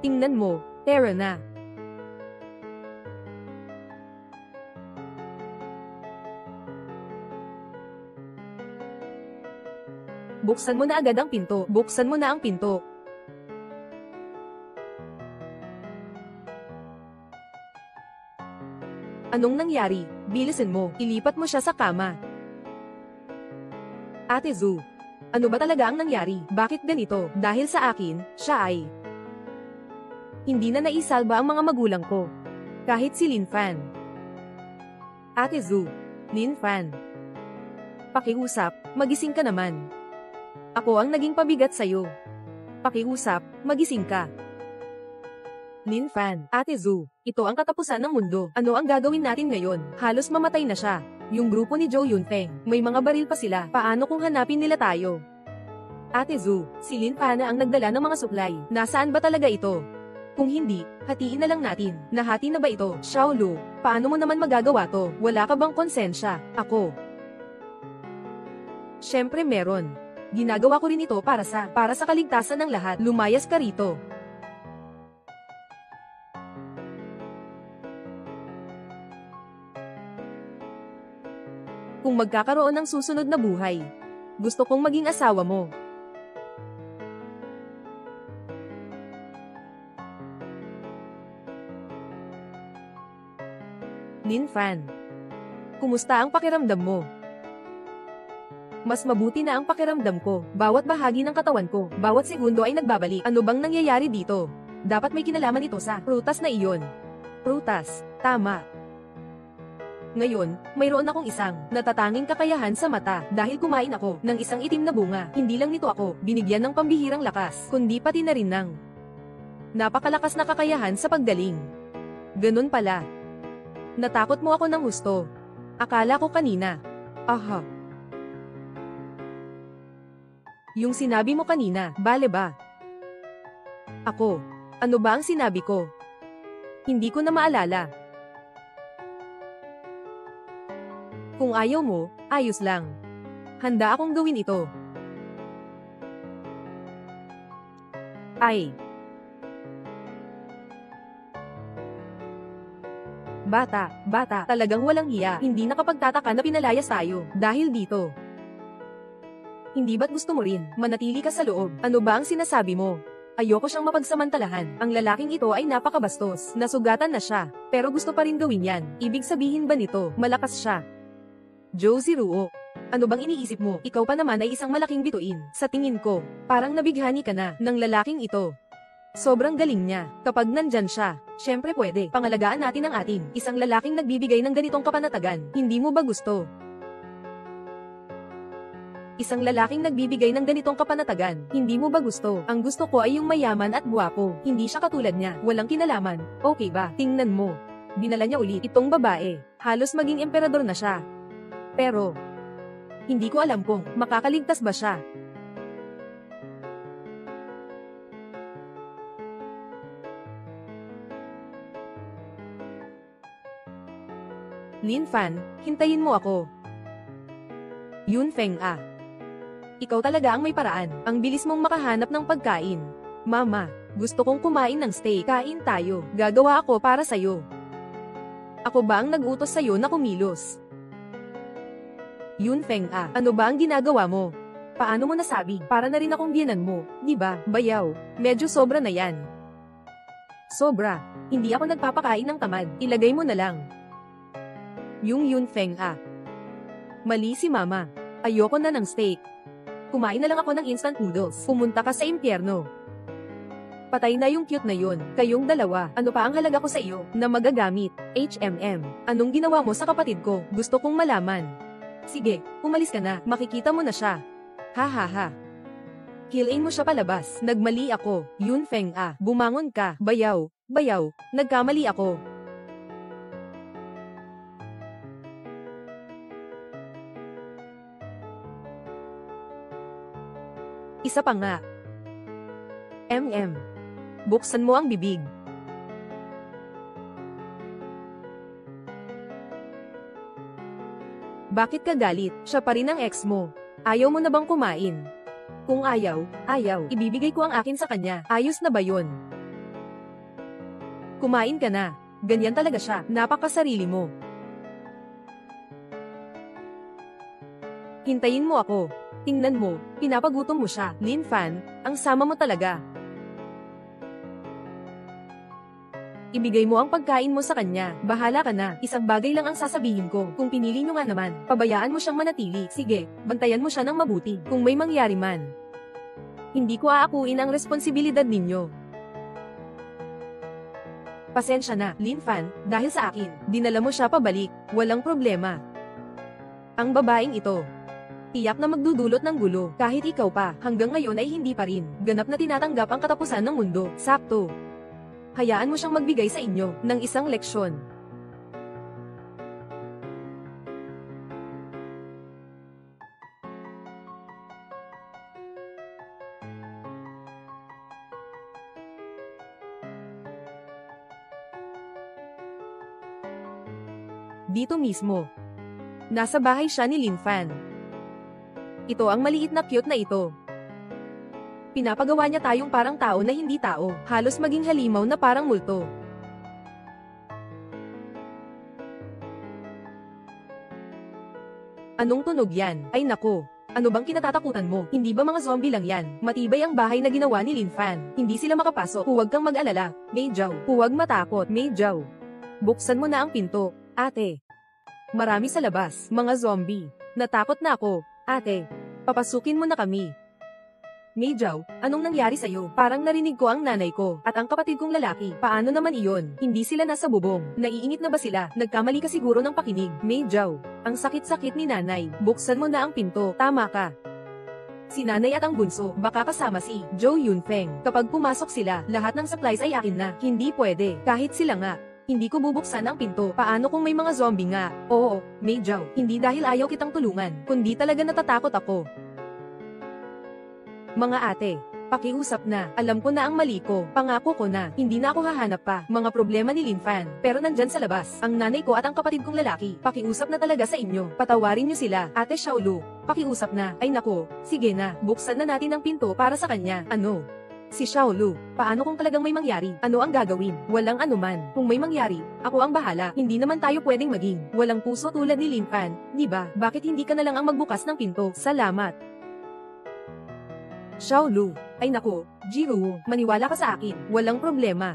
Tingnan mo, tara na. Buksan mo na agad ang pinto. Buksan mo na ang pinto. Anong nangyari? Bilisan mo. Ilipat mo siya sa kama. Ate Zu, ano ba talaga ang nangyari? Bakit ganito? Dahil sa akin, siya ay hindi na naisalba ang mga magulang ko. Kahit si Lin Fan. Ate Zu, Lin Fan. Pakiusap, magising ka naman. Ako ang naging pabigat sa'yo. Pakiusap, magising ka. Lin Fan, Ate Zu, ito ang katapusan ng mundo. Ano ang gagawin natin ngayon? Halos mamatay na siya. Yung grupo ni Zhou Yunfeng, may mga baril pa sila. Paano kung hanapin nila tayo? Ate Zu, si Lin Fan na ang nagdala ng mga suklay. Nasaan ba talaga ito? Kung hindi, hatiin na lang natin. Nahati na ba ito? Xiao Lu, paano mo naman magagawa to? Wala ka bang konsensya? Ako. Siyempre meron. Ginagawa ko rin ito para sa kaligtasan ng lahat. Lumayas ka rito. Kung magkakaroon ng susunod na buhay, gusto kong maging asawa mo. Lin Fan, kumusta ang pakiramdam mo? Mas mabuti na ang pakiramdam ko. Bawat bahagi ng katawan ko, bawat segundo ay nagbabalik. Ano bang nangyayari dito? Dapat may kinalaman ito sa prutas na iyon. Prutas, tama. Ngayon, mayroon akong isang natatanging kakayahan sa mata dahil kumain ako ng isang itim na bunga. Hindi lang nito ako binigyan ng pambihirang lakas, kundi pati na rin ng napakalakas na kakayahan sa paggaling. Ganun pala. Natakot mo ako ng gusto. Akala ko kanina. Aha. Yung sinabi mo kanina, bale ba? Ako. Ano ba ang sinabi ko? Hindi ko na maalala. Kung ayaw mo, ayos lang. Handa akong gawin ito. Ay. Bata, talagang walang hiya. Hindi nakapagtataka na pinalayas tayo dahil dito. Hindi ba't gusto mo rin manatili ka sa loob? Ano ba ang sinasabi mo? Ayoko siyang mapagsamantalahan. Ang lalaking ito ay napakabastos. Nasugatan na siya, pero gusto pa rin gawin yan. Ibig sabihin ba nito, malakas siya? Zhou Ziruo, ano bang iniisip mo? Ikaw pa naman ay isang malaking bituin. Sa tingin ko, parang nabighani ka na ng lalaking ito. Sobrang galing niya. Kapag nandyan siya, syempre pwede. Pangalagaan natin ang ating isang lalaking nagbibigay ng ganitong kapanatagan. Hindi mo ba gusto? Isang lalaking nagbibigay ng ganitong kapanatagan. Hindi mo ba gusto? Ang gusto ko ay yung mayaman at guwapo. Hindi siya katulad niya. Walang kinalaman. Okay ba? Tingnan mo. Dinala niya ulit itong babae. Halos maging emperador na siya. Pero, hindi ko alam kung makakaligtas ba siya. Lin Fan, hintayin mo ako. Yunfeng ah. Ikaw talaga ang may paraan. Ang bilis mong makahanap ng pagkain. Mama, gusto kong kumain ng steak. Kain tayo. Gagawa ako para sa'yo. Ako ba ang nag-utos sa'yo na kumilos? Yunfeng ah. Ano ba ang ginagawa mo? Paano mo nasabi? Para na rin akong biyenan mo. Di ba, bayaw? Medyo sobra na yan. Sobra. Hindi ako nagpapakain ng tamad. Ilagay mo na lang. Yung Yunfeng ah. Mali si mama. Ayoko na ng steak. Kumain na lang ako ng instant noodles. Pumunta ka sa impyerno. Patay na yung cute na yun. Kayong dalawa, ano pa ang halaga ko sa iyo na magagamit? HMM. Anong ginawa mo sa kapatid ko? Gusto kong malaman. Sige, umalis ka na. Makikita mo na siya. Ha ha ha. Hilain mo siya palabas. Nagmali ako. Yunfeng ah. Bumangon ka. Bayaw. Bayaw. Nagkamali ako. Isa pa nga. Buksan mo ang bibig. Bakit ka galit? Siya pa rin ang ex mo. Ayaw mo na bang kumain? Kung ayaw, ibibigay ko ang akin sa kanya. Ayos na ba yun? Kumain ka na. Ganyan talaga siya. Napakasarili mo. Hintayin mo ako. Tingnan mo, pinapagutom mo siya. Lin Fan, ang sama mo talaga. Ibigay mo ang pagkain mo sa kanya. Bahala ka na. Isang bagay lang ang sasabihin ko. Kung pinili nyo nga naman, pabayaan mo siyang manatili. Sige, bantayan mo siya ng mabuti. Kung may mangyari man, hindi ko aakuin ang responsibilidad ninyo. Pasensya na, Lin Fan, dahil sa akin, dinala mo siya pabalik. Walang problema. Ang babaeng ito, tiyak na magdudulot ng gulo. Kahit ikaw pa, hanggang ngayon ay hindi pa rin. Ganap na tinatanggap ang katapusan ng mundo. Sakto. Hayaan mo siyang magbigay sa inyo ng isang leksyon. Dito mismo. Nasa bahay siya ni Lin Fan. Ito ang maliit na cute na ito. Pinapagawa niya tayong parang tao na hindi tao, halos maging halimaw na parang multo. Anong tunog yan? Ay nako, ano bang kinatatakutan mo? Hindi ba mga zombie lang yan? Matibay ang bahay na ginawa ni Lin Fan. Hindi sila makapasok. Huwag kang mag-alala, Mei Zhao. Huwag matakot, Mei Zhao. Buksan mo na ang pinto, ate. Marami sa labas, mga zombie. Natakot na ako, ate. Papasukin mo na kami. Mei Zhao, anong nangyari sa'yo? Parang narinig ko ang nanay ko, at ang kapatid kong lalaki. Paano naman iyon? Hindi sila nasa bubong. Naiingit na ba sila? Nagkamali ka siguro ng pakinig. Mei Zhao, ang sakit-sakit ni nanay. Buksan mo na ang pinto. Tama ka. Si nanay at ang bunso, baka kasama si Zhou Yunfeng. Kapag pumasok sila, lahat ng supplies ay akin na. Hindi pwede. Kahit sila nga. Hindi ko bubuksan ang pinto. Paano kung may mga zombie nga? Oo, Mei Zhao, hindi dahil ayaw kitang tulungan, kundi talaga natatakot ako. Mga ate, pakiusap na. Alam ko na ang mali ko. Pangako ko na, hindi na ako hahanap pa. Mga problema ni Lin Fan. Pero nandyan sa labas, ang nanay ko at ang kapatid kong lalaki. Pakiusap na talaga sa inyo. Patawarin niyo sila. Ate Xiaolu, pakiusap na. Ay nako, sige na. Buksan na natin ang pinto para sa kanya. Ano? Si Xiaolu, paano kung talagang may mangyari? Ano ang gagawin? Walang anuman. Kung may mangyari, ako ang bahala. Hindi naman tayo pwedeng maging walang puso tulad ni Lin Fan. Di ba? Bakit hindi ka na lang ang magbukas ng pinto? Salamat. Xiaolu, ay nako, Jiru, maniwala ka sa akin, walang problema.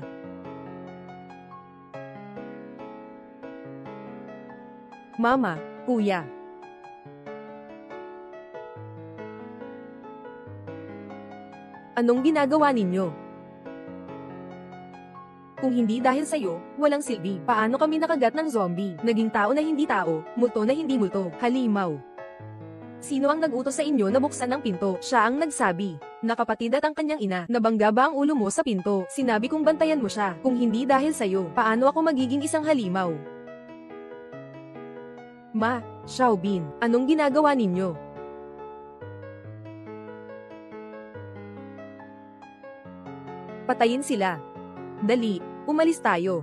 Mama, kuya. Anong ginagawa ninyo? Kung hindi dahil sa'yo, walang silbi. Paano kami nakagat ng zombie? Naging tao na hindi tao, multo na hindi multo, halimaw. Sino ang nag-utos sa inyo na buksan ang pinto? Siya ang nagsabi. Nakapatid at ang kanyang ina, nabangga ba ang ulo mo sa pinto? Sinabi kong bantayan mo siya. Kung hindi dahil sa'yo, paano ako magiging isang halimaw? Ma, Xiaobin, anong ginagawa ninyo? Patayin sila. Dali, umalis tayo.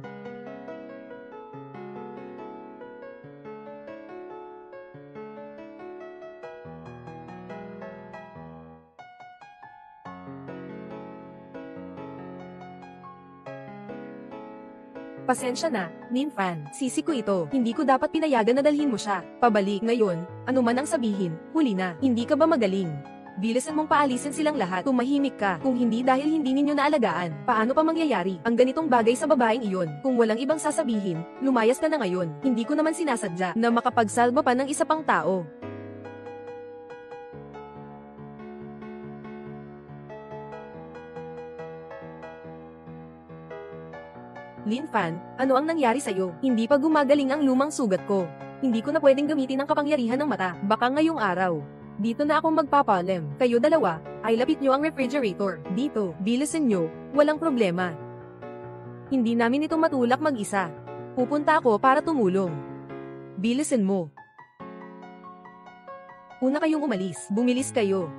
Pasensya na, Lin Fan. Sisi ko ito. Hindi ko dapat pinayagan na dalhin mo siya. Pabalik ngayon, ano man ang sabihin, huli na. Hindi ka ba magaling? Bilisan mong paalisin silang lahat. Tumahimik ka. Kung hindi dahil hindi ninyo naalagaan, paano pa mangyayari ang ganitong bagay sa babaeng iyon? Kung walang ibang sasabihin, lumayas ka na ngayon. Hindi ko naman sinasadya na makapagsalba pa ng isa pang tao. Lin Fan, ano ang nangyari sa'yo? Hindi pa gumagaling ang lumang sugat ko. Hindi ko na pwedeng gamitin ang kapangyarihan ng mata, baka ngayong araw. Dito na akong magpapalem. Kayo dalawa, ay lapit nyo ang refrigerator. Dito, bilisan nyo, walang problema. Hindi namin ito matulak mag-isa. Pupunta ako para tumulong. Bilisan mo. Una kayong umalis, bumilis kayo.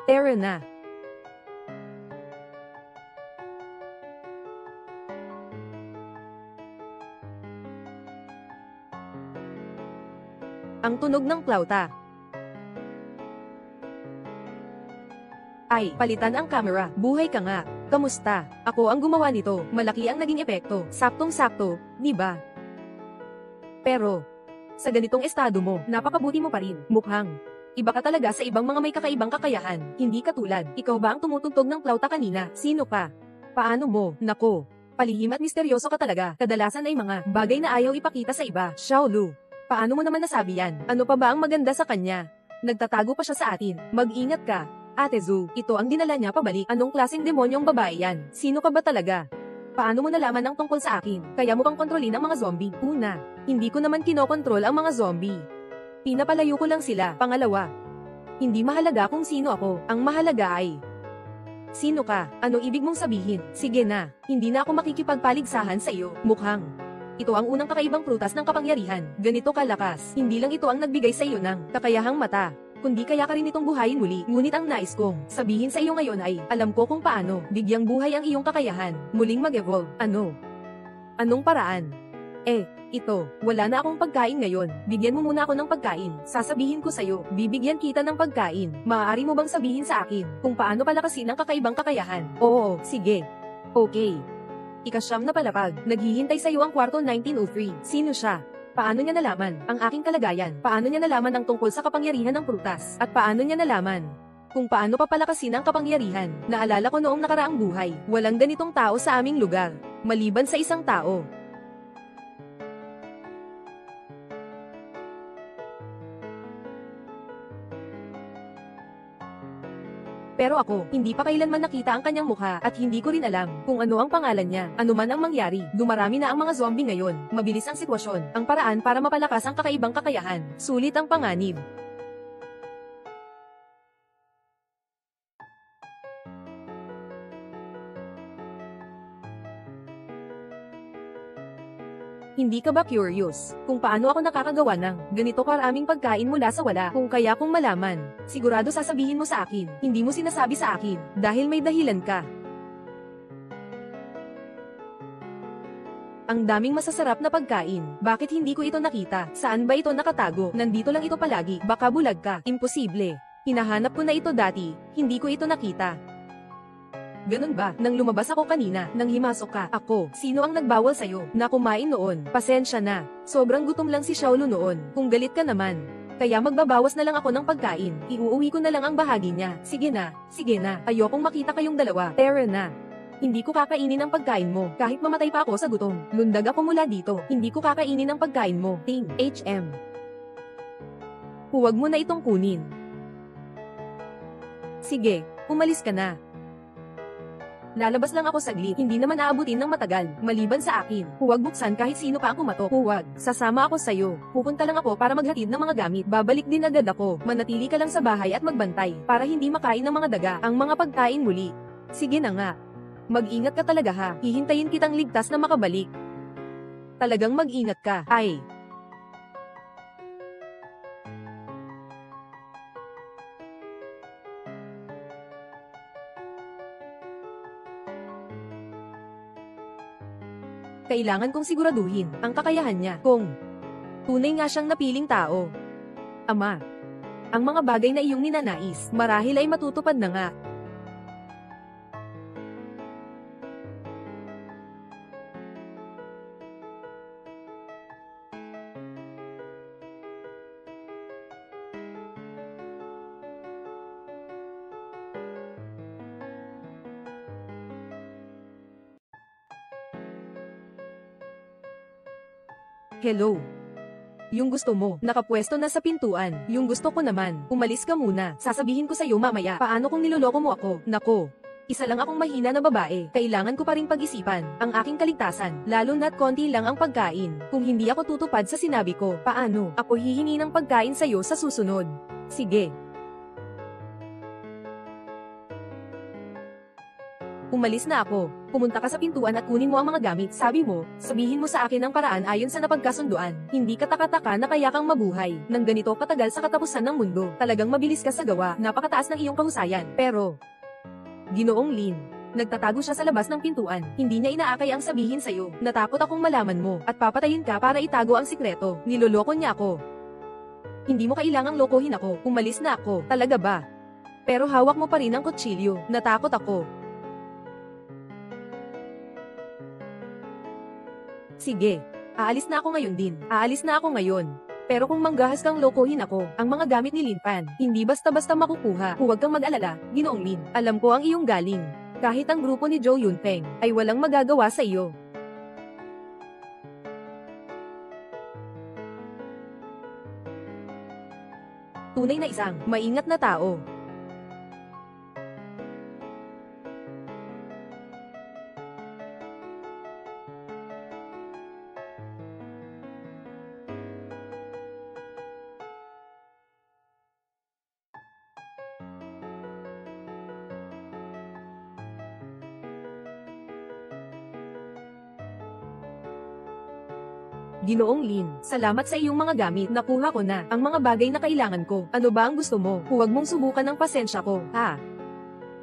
Tara na. Ang tunog ng plauta. Ay, palitan ang camera. Buhay ka nga. Kamusta? Ako ang gumawa nito. Malaki ang naging epekto. Saktong-sakto, di ba? Pero, sa ganitong estado mo, napakabuti mo pa rin. Mukhang iba ka talaga sa ibang mga may kakaibang kakayahan. Hindi katulad. Ikaw ba ang tumutugtog ng plauta kanina? Sino ka? Paano mo? Nako. Palihim at misteryoso ka talaga. Kadalasan ay mga bagay na ayaw ipakita sa iba. Xiaolu, paano mo naman nasabi yan? Ano pa ba ang maganda sa kanya? Nagtatago pa siya sa atin. Mag-ingat ka. Ate Zu, ito ang dinala niya pabalik. Anong klaseng demonyong babae yan? Sino ka ba talaga? Paano mo nalaman ang tungkol sa akin? Kaya mo pang kontrolin ang mga zombie. Una, hindi ko naman kinokontrol ang mga zombie. Pinapalayo ko lang sila. Pangalawa, hindi mahalaga kung sino ako. Ang mahalaga ay sino ka? Ano ibig mong sabihin? Sige na, hindi na ako makikipagpaligsahan sa iyo. Mukhang ito ang unang kakaibang prutas ng kapangyarihan. Ganito kalakas. Hindi lang ito ang nagbigay sa iyo ng kakayahang mata, kundi kaya ka rin itong buhayin muli. Ngunit ang nais kong sabihin sa iyo ngayon ay, alam ko kung paano bigyang buhay ang iyong kakayahan, muling mag-evolve. Ano? Anong paraan? Ito, wala na akong pagkain ngayon. Bigyan mo muna ako ng pagkain. Sasabihin ko sa'yo, bibigyan kita ng pagkain. Maaari mo bang sabihin sa akin kung paano palakasin ang kakaibang kakayahan? Oo, sige. Okay. Ika-siyam na palapag. Naghihintay sa'yo ang kwarto 1903. Sino siya? Paano niya nalaman ang aking kalagayan? Paano niya nalaman ang tungkol sa kapangyarihan ng prutas? At paano niya nalaman kung paano papalakasin ang kapangyarihan? Naalala ko noong nakaraang buhay, walang ganitong tao sa aming lugar, maliban sa isang tao. Pero ako, hindi pa kailanman nakita ang kanyang mukha at hindi ko rin alam kung ano ang pangalan niya. Ano man ang mangyari, dumarami na ang mga zombie ngayon. Mabilis ang sitwasyon. Ang paraan para mapalakas ang kakaibang kakayahan. Sulit ang panganib. Hindi ka ba curious kung paano ako nakakagawa ng ganito karaming pagkain mula sa wala? Kung kaya kong malaman, sigurado sasabihin mo sa akin. Hindi mo sinasabi sa akin dahil may dahilan ka. Ang daming masasarap na pagkain. Bakit hindi ko ito nakita? Saan ba ito nakatago? Nandito lang ito palagi. Baka bulag ka. Imposible. Hinahanap ko na ito dati. Hindi ko ito nakita. Ganun ba? Nang lumabas ako kanina, nang himasok ka, ako, sino ang nagbawal sa'yo na kumain noon? Pasensya na. Sobrang gutom lang si Xiaolu noon. Kung galit ka naman, kaya magbabawas na lang ako ng pagkain. Iuuwi ko na lang ang bahagi niya. Sige na, sige na. Ayokong makita kayong dalawa. Tara na. Hindi ko kakainin ang pagkain mo. Kahit mamatay pa ako sa gutom. Lundag ako mula dito. Hindi ko kakainin ang pagkain mo. Ting, HM. Huwag mo na itong kunin. Sige, umalis ka na. Lalabas lang ako saglit, hindi naman aabutin ng matagal, maliban sa akin. Huwag buksan kahit sino pa ang kumatok. Huwag, sasama ako sa'yo. Pupunta lang ako para maghatid ng mga gamit. Babalik din agad ako. Manatili ka lang sa bahay at magbantay, para hindi makain ng mga daga ang mga pagkain muli. Sige na nga. Mag-ingat ka talaga ha. Hihintayin kitang ligtas na makabalik. Talagang mag-ingat ka. Ay. Kailangan kong siguraduhin ang kakayahan niya kung tunay nga siyang napiling tao. Ama, ang mga bagay na iyong ninanais, marahil ay matutupad na nga. Hello. Yung gusto mo, nakapwesto na sa pintuan. Yung gusto ko naman, umalis ka muna. Sasabihin ko sa'yo mamaya, paano kung niloloko mo ako? Nako, isa lang akong mahina na babae. Kailangan ko pa rin pag-isipan ang aking kaligtasan. Lalo na't konti lang ang pagkain. Kung hindi ako tutupad sa sinabi ko, paano ako hihingi ng pagkain sa'yo sa susunod? Sige. Umalis na ako. Pumunta ka sa pintuan at kunin mo ang mga gamit. Sabi mo, sabihin mo sa akin ang paraan ayon sa napagkasunduan. Hindi ka taka-taka na kaya kang mabuhay nang ganito katagal sa katapusan ng mundo. Talagang mabilis ka sa gawa. Napakataas ng iyong kahusayan. Pero, Ginoong Lin, nagtatago siya sa labas ng pintuan. Hindi niya inaakay ang sabihin sa'yo. Natakot akong malaman mo at papatayin ka para itago ang sikreto. Niloloko niya ako. Hindi mo kailangang lokohin ako. Umalis na ako. Talaga ba? Pero hawak mo pa rin ang kutsilyo. Natakot ako. Sige, aalis na ako ngayon din. Aalis na ako ngayon. Pero kung manggahas kang lokohin ako, ang mga gamit ni Lin Pan, hindi basta-basta makukuha. Huwag kang mag-alala, Ginoong Lin. Alam ko ang iyong galing. Kahit ang grupo ni Zhou Yunpeng ay walang magagawa sa iyo. Tunay na isang maingat na tao. Ginoong Lin, salamat sa iyong mga gamit. Nakuha ko na ang mga bagay na kailangan ko. Ano ba ang gusto mo? Huwag mong subukan ang pasensya ko, ha?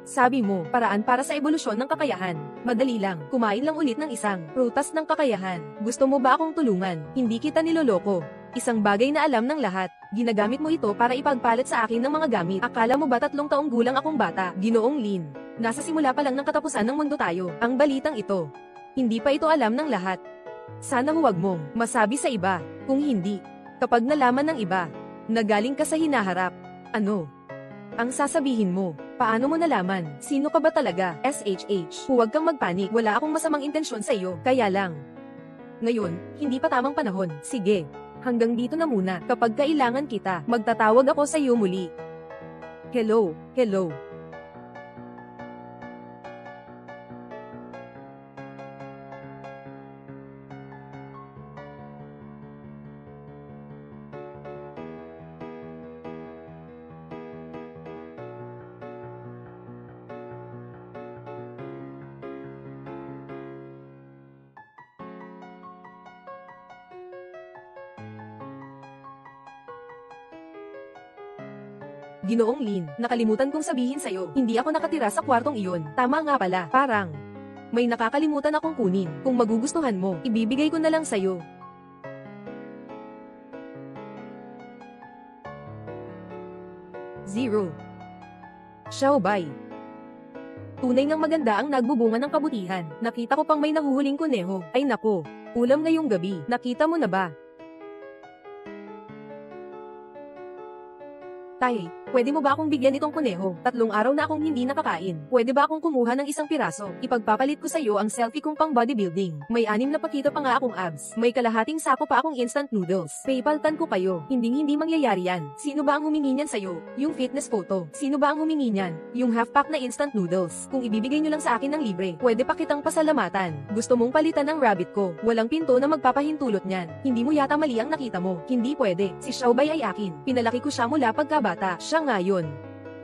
Sabi mo, paraan para sa ebolusyon ng kakayahan. Madali lang, kumain lang ulit ng isang prutas ng kakayahan. Gusto mo ba akong tulungan? Hindi kita niloloko. Isang bagay na alam ng lahat. Ginagamit mo ito para ipagpalit sa akin ng mga gamit. Akala mo ba 3 taong gulang akong bata? Ginoong Lin, nasa simula pa lang ng katapusan ng mundo tayo. Ang balitang ito. Hindi pa ito alam ng lahat. Sana huwag mong masabi sa iba. Kung hindi, kapag nalaman ng iba, nagaling ka sa hinaharap, ano ang sasabihin mo? Paano mo nalaman? Sino ka ba talaga? SHH. Huwag kang magpanik. Wala akong masamang intensyon sa iyo. Kaya lang. Ngayon, hindi pa tamang panahon. Sige. Hanggang dito na muna. Kapag kailangan kita, magtatawag ako sa iyo muli. Hello. Hello. Ginoong Lin, nakalimutan kong sabihin sa'yo, hindi ako nakatira sa kwartong iyon. Tama nga pala, parang may nakakalimutan akong kunin. Kung magugustuhan mo, ibibigay ko na lang sa'yo. Zero. Xiaobay. Tunay ngang maganda ang nagbubunga ng kabutihan. Nakita ko pang may nahuhuling kuneho. Ay nako, ulam ngayong gabi. Nakita mo na ba? Tay, pwede mo ba akong bigyan itong kuneho? 3 araw na akong hindi nakakain. Pwede ba akong kumuha ng isang piraso? Ipagpapalit ko sa iyo ang selfie kong pang bodybuilding. May 6 na pakita pa nga akong abs. May kalahating sako pa akong instant noodles. PayPal-tan ko kayo. Hindi mangyayari yan. Sino ba ang humingi niyan sa'yo? Yung fitness photo. Sino ba ang humingi niyan? Yung half-pack na instant noodles. Kung ibibigay nyo lang sa akin ng libre, pwede pa kitang pasalamatan. Gusto mong palitan ng rabbit ko. Walang pinto na magpapahintulot niyan. Hindi mo yata mali ang nakita mo. Hindi pwede. Si Xiaobay ay akin. Pinalaki ko siya mula pagkabata. Siya ngayon.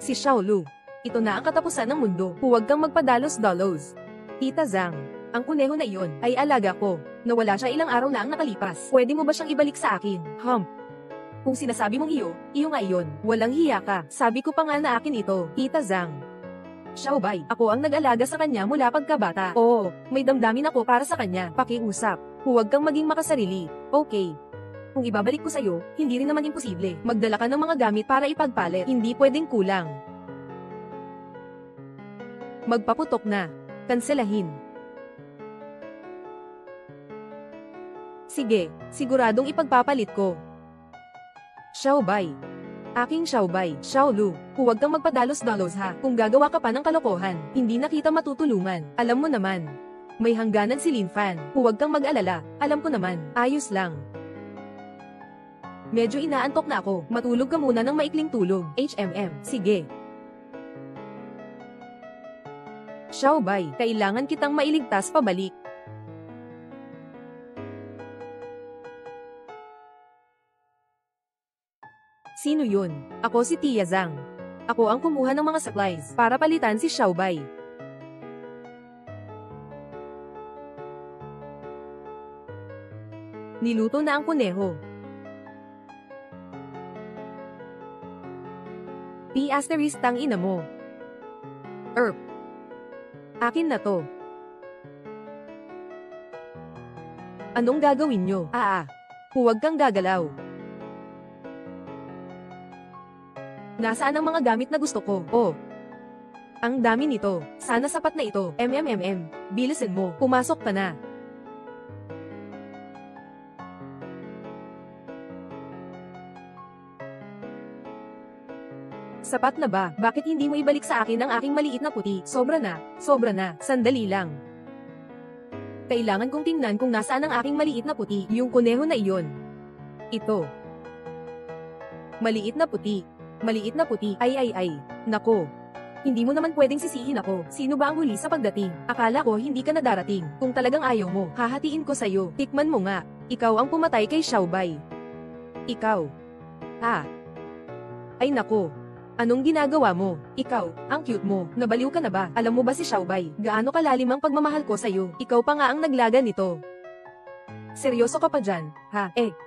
Si Xiaolu. Ito na ang katapusan ng mundo. Huwag kang magpadalos-dalos. Tita Zhang, ang kuneho na iyon ay alaga ko. Nawala siya ilang araw na ang nakalipas. Pwede mo ba siyang ibalik sa akin? Kung sinasabi mong iyo nga iyon. Walang hiya ka. Sabi ko pa nga na akin ito. Tita Zhang. Xiaobay, ako ang nag-alaga sa kanya mula pagkabata. Oo, may damdamin ako para sa kanya. Pakiusap. Huwag kang maging makasarili. Okay. Kung ibabalik ko sa'yo, hindi rin naman imposible. Magdala ka ng mga gamit para ipagpalit. Hindi pwedeng kulang. Magpaputok na. Kanselahin. Sige, siguradong ipagpapalit ko. Xiaobay. Aking Xiaobay, Xiaolu, huwag kang magpadalos-dalos ha. Kung gagawa ka pa ng kalokohan, hindi na kita matutulungan. Alam mo naman. May hangganan si Lin Fan. Huwag kang mag-alala. Alam ko naman. Ayos lang. Medyo inaantok na ako. Matulog ka muna ng maikling tulog. Sige. Xiaobay, kailangan kitang mailigtas pabalik. Sino yun? Ako si Tia Zhang. Ako ang kumuha ng mga supplies para palitan si Xiaobay. Niluto na ang kuneho. P** tang ina mo. Akin na to. Anong gagawin nyo? Huwag kang gagalaw. Nasaan ang mga gamit na gusto ko? Oh. Ang dami nito. Sana sapat na ito. Bilisan mo. Pumasok ka na. Sapat na ba? Bakit hindi mo ibalik sa akin ang aking maliit na puti? Sobra na, sandali lang. Kailangan kong tingnan kung nasaan ang aking maliit na puti, yung kuneho na iyon. Ito. Maliit na puti, ay, nako. Hindi mo naman pwedeng sisihin ako. Sino ba ang huli sa pagdating? Akala ko hindi ka na darating. Kung talagang ayaw mo, hahatiin ko sa'yo. Tikman mo nga. Ikaw ang pumatay kay Xiaobei. Ikaw. Ay nako. Anong ginagawa mo? Ikaw, ang cute mo. Nabaliw ka na ba? Alam mo ba si Xiaobei? Gaano kalalim ang pagmamahal ko sa'yo? Ikaw pa nga ang naglaga nito. Seryoso ka pa dyan?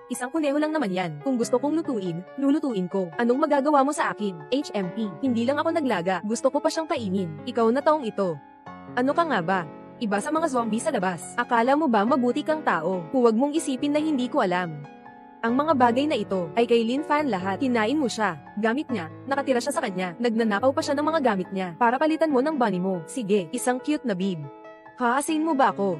Isang kuneho lang naman yan. Kung gusto kong lutuin, lulutuin ko. Anong magagawa mo sa akin? HMP, hindi lang ako naglaga. Gusto ko pa siyang kainin. Ikaw na taong ito. Ano ka nga ba? Iba sa mga zombie sa labas. Akala mo ba mabuti kang tao? Huwag mong isipin na hindi ko alam. Ang mga bagay na ito ay kay Lin Fan lahat. Kinain mo siya. Gamit niya. Nakatira siya sa kanya. Nagnanakaw pa siya ng mga gamit niya para palitan mo ng bunny mo. Sige, isang cute na bib. Haasin mo ba ako?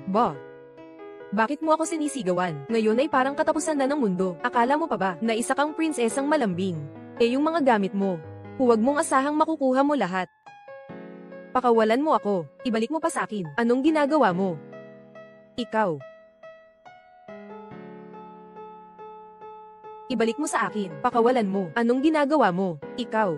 Bakit mo ako sinisigawan? Ngayon ay parang katapusan na ng mundo. Akala mo pa ba na isa kang prinsesang malambing? Yung mga gamit mo. Huwag mong asahang makukuha mo lahat. Pakawalan mo ako. Ibalik mo pa sa akin. Anong ginagawa mo? Ikaw. Ibalik mo sa akin. Pakawalan mo. Anong ginagawa mo? Ikaw.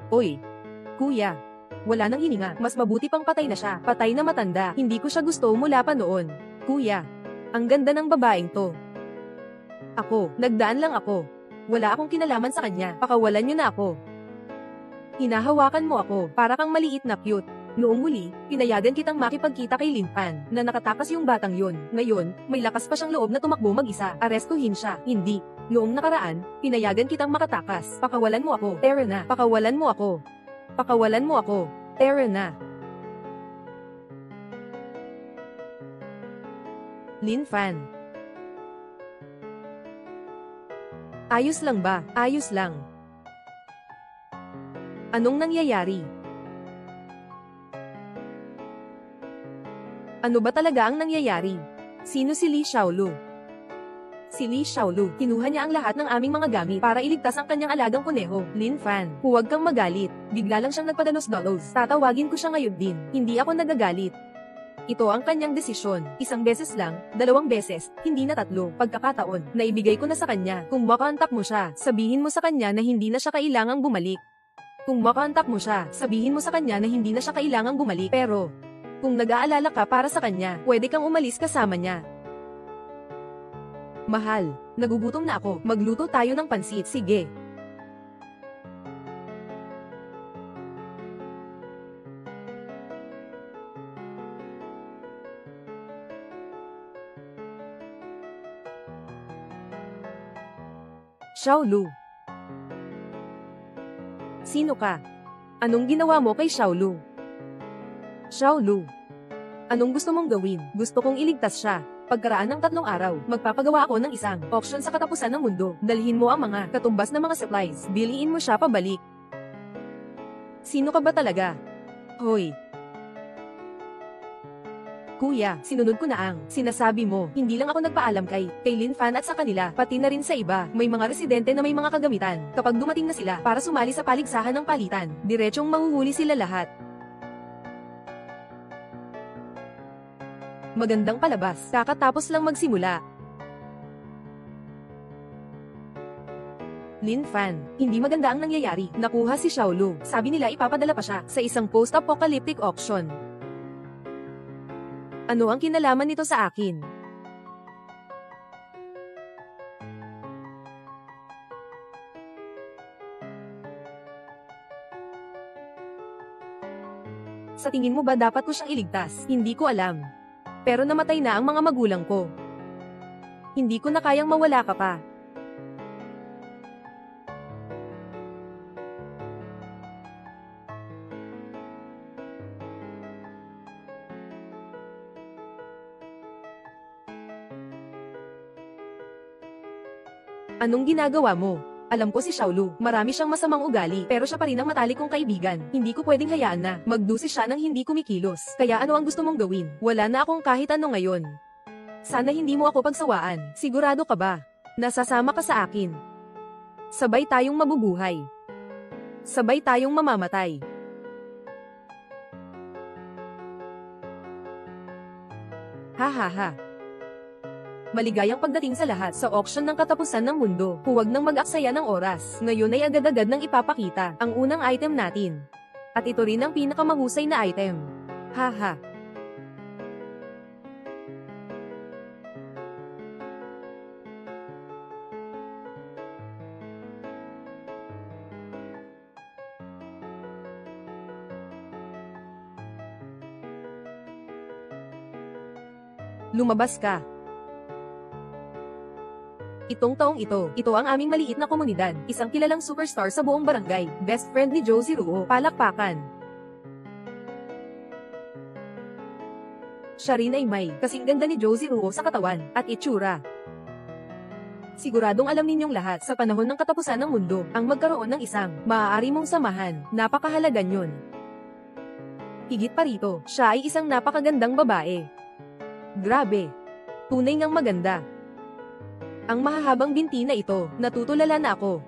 Oy, kuya. Wala nang hininga. Mas mabuti pang patay na siya. Patay na matanda. Hindi ko siya gusto mula pa noon. Kuya. Ang ganda ng babaeng to. Ako, nagdaan lang ako. Wala akong kinalaman sa kanya. Pakawalan niyo na ako. Hinahawakan mo ako, para kang maliit na cute. Noong muli, pinayagan kitang makipagkita kay Lin Fan, na nakatakas yung batang yun. Ngayon, may lakas pa siyang loob na tumakbo mag-isa. Arestuhin siya. Hindi. Noong nakaraan, pinayagan kitang makatakas. Pakawalan mo ako. Tara na. Pakawalan mo ako. Pakawalan mo ako. Tara na. Lin Fan. Ayos lang ba? Ayos lang. Anong nangyayari? Ano ba talaga ang nangyayari? Sino si Li Xiaolu? Si Li Xiaolu, kinuha niya ang lahat ng aming mga gamit para iligtas ang kanyang alagang kuneho. Lin Fan, huwag kang magalit. Bigla lang siyang nagpadalos-dalos. Tatawagin ko siya ngayon din. Hindi ako nagagalit. Ito ang kanyang desisyon. Isang beses lang, 2 beses, hindi na 3. Pagkakataon, naibigay ko na sa kanya. Kung makontak mo siya, sabihin mo sa kanya na hindi na siya kailangang bumalik. Kung makontak mo siya, sabihin mo sa kanya na hindi na siya kailangang bumalik. Pero, kung nag-aalala ka para sa kanya, pwede kang umalis kasama niya. Mahal, nagugutom na ako. Magluto tayo ng pansit. Sige. Xiaolu. Sino ka? Anong ginawa mo kay Xiaolu? Xiaolu. Anong gusto mong gawin? Gusto kong iligtas siya. Pagkaraan ng 3 araw, magpapagawa ako ng isang auction sa katapusan ng mundo. Dalhin mo ang mga katumbas na mga supplies. Biliin mo siya pabalik. Sino ka ba talaga? Hoy. Kuya, sinunod ko na ang sinasabi mo. Hindi lang ako nagpaalam kay Lin Fan at sa kanila, pati na rin sa iba. May mga residente na may mga kagamitan. Kapag dumating na sila para sumali sa paligsahan ng palitan, diretsong mahuhuli sila lahat. Magandang palabas, kakatapos lang magsimula. Lin Fan, hindi maganda ang nangyayari. Nakuha si Xiaolu. Sabi nila ipapadala pa siya sa isang post-apocalyptic auction. Ano ang kinalaman nito sa akin? Sa tingin mo ba dapat ko siyang iligtas? Hindi ko alam. Pero namatay na ang mga magulang ko. Hindi ko na kayang mawala ka pa. Anong ginagawa mo? Alam ko si Xiaolu, marami siyang masamang ugali, pero siya pa rin ang matalik kong kaibigan. Hindi ko pwedeng hayaan na magdusi siya nang hindi kumikilos. Kaya ano ang gusto mong gawin? Wala na akong kahit ano ngayon. Sana hindi mo ako pagsawaan. Sigurado ka ba? Nasasama ka sa akin. Sabay tayong mabubuhay. Sabay tayong mamamatay. Ha ha ha. Maligayang pagdating sa lahat sa auction ng katapusan ng mundo. Huwag nang mag-aksaya ng oras. Ngayon ay agad-agad nang ipapakita ang unang item natin. At ito rin ang pinakamahusay na item. Haha. Lumabas ka. Itong taong ito ang aming maliit na komunidad, isang kilalang superstar sa buong barangay, best friend ni Josie Ruo, palakpakan. Siya rin ay may kasing ganda ni Josie Ruo sa katawan at itsura. Siguradong alam ninyong lahat sa panahon ng katapusan ng mundo, ang magkaroon ng isang maaari mong samahan, napakahalaga yun. Higit pa rito, siya ay isang napakagandang babae. Grabe. Tunay ngang maganda. Ang mahahabang binti na ito, natutulala na ako.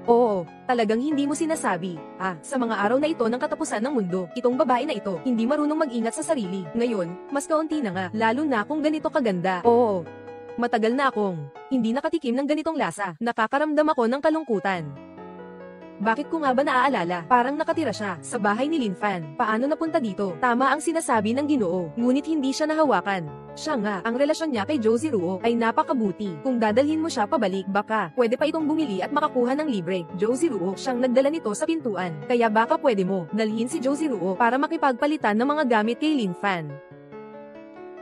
Oo, talagang hindi mo sinasabi. Sa mga araw na ito ng katapusan ng mundo, itong babae na ito, hindi marunong mag-ingat sa sarili. Ngayon, mas kaunti na nga, lalo na kung ganito kaganda. Oo, matagal na akong hindi nakatikim ng ganitong lasa. Nakakaramdam ako ng kalungkutan. Bakit ko nga ba naaalala? Parang nakatira siya sa bahay ni Lin Fan. Paano napunta dito? Tama ang sinasabi ng Ginoo, ngunit hindi siya nahawakan. Siya nga, ang relasyon niya kay Josie Ruo ay napakabuti. Kung dadalhin mo siya pabalik, baka pwede pa itong bumili at makakuha ng libre. Josie Ruo siyang nagdala nito sa pintuan. Kaya baka pwede mo dalhin si Josie Ruo para makipagpalitan ng mga gamit kay Lin Fan.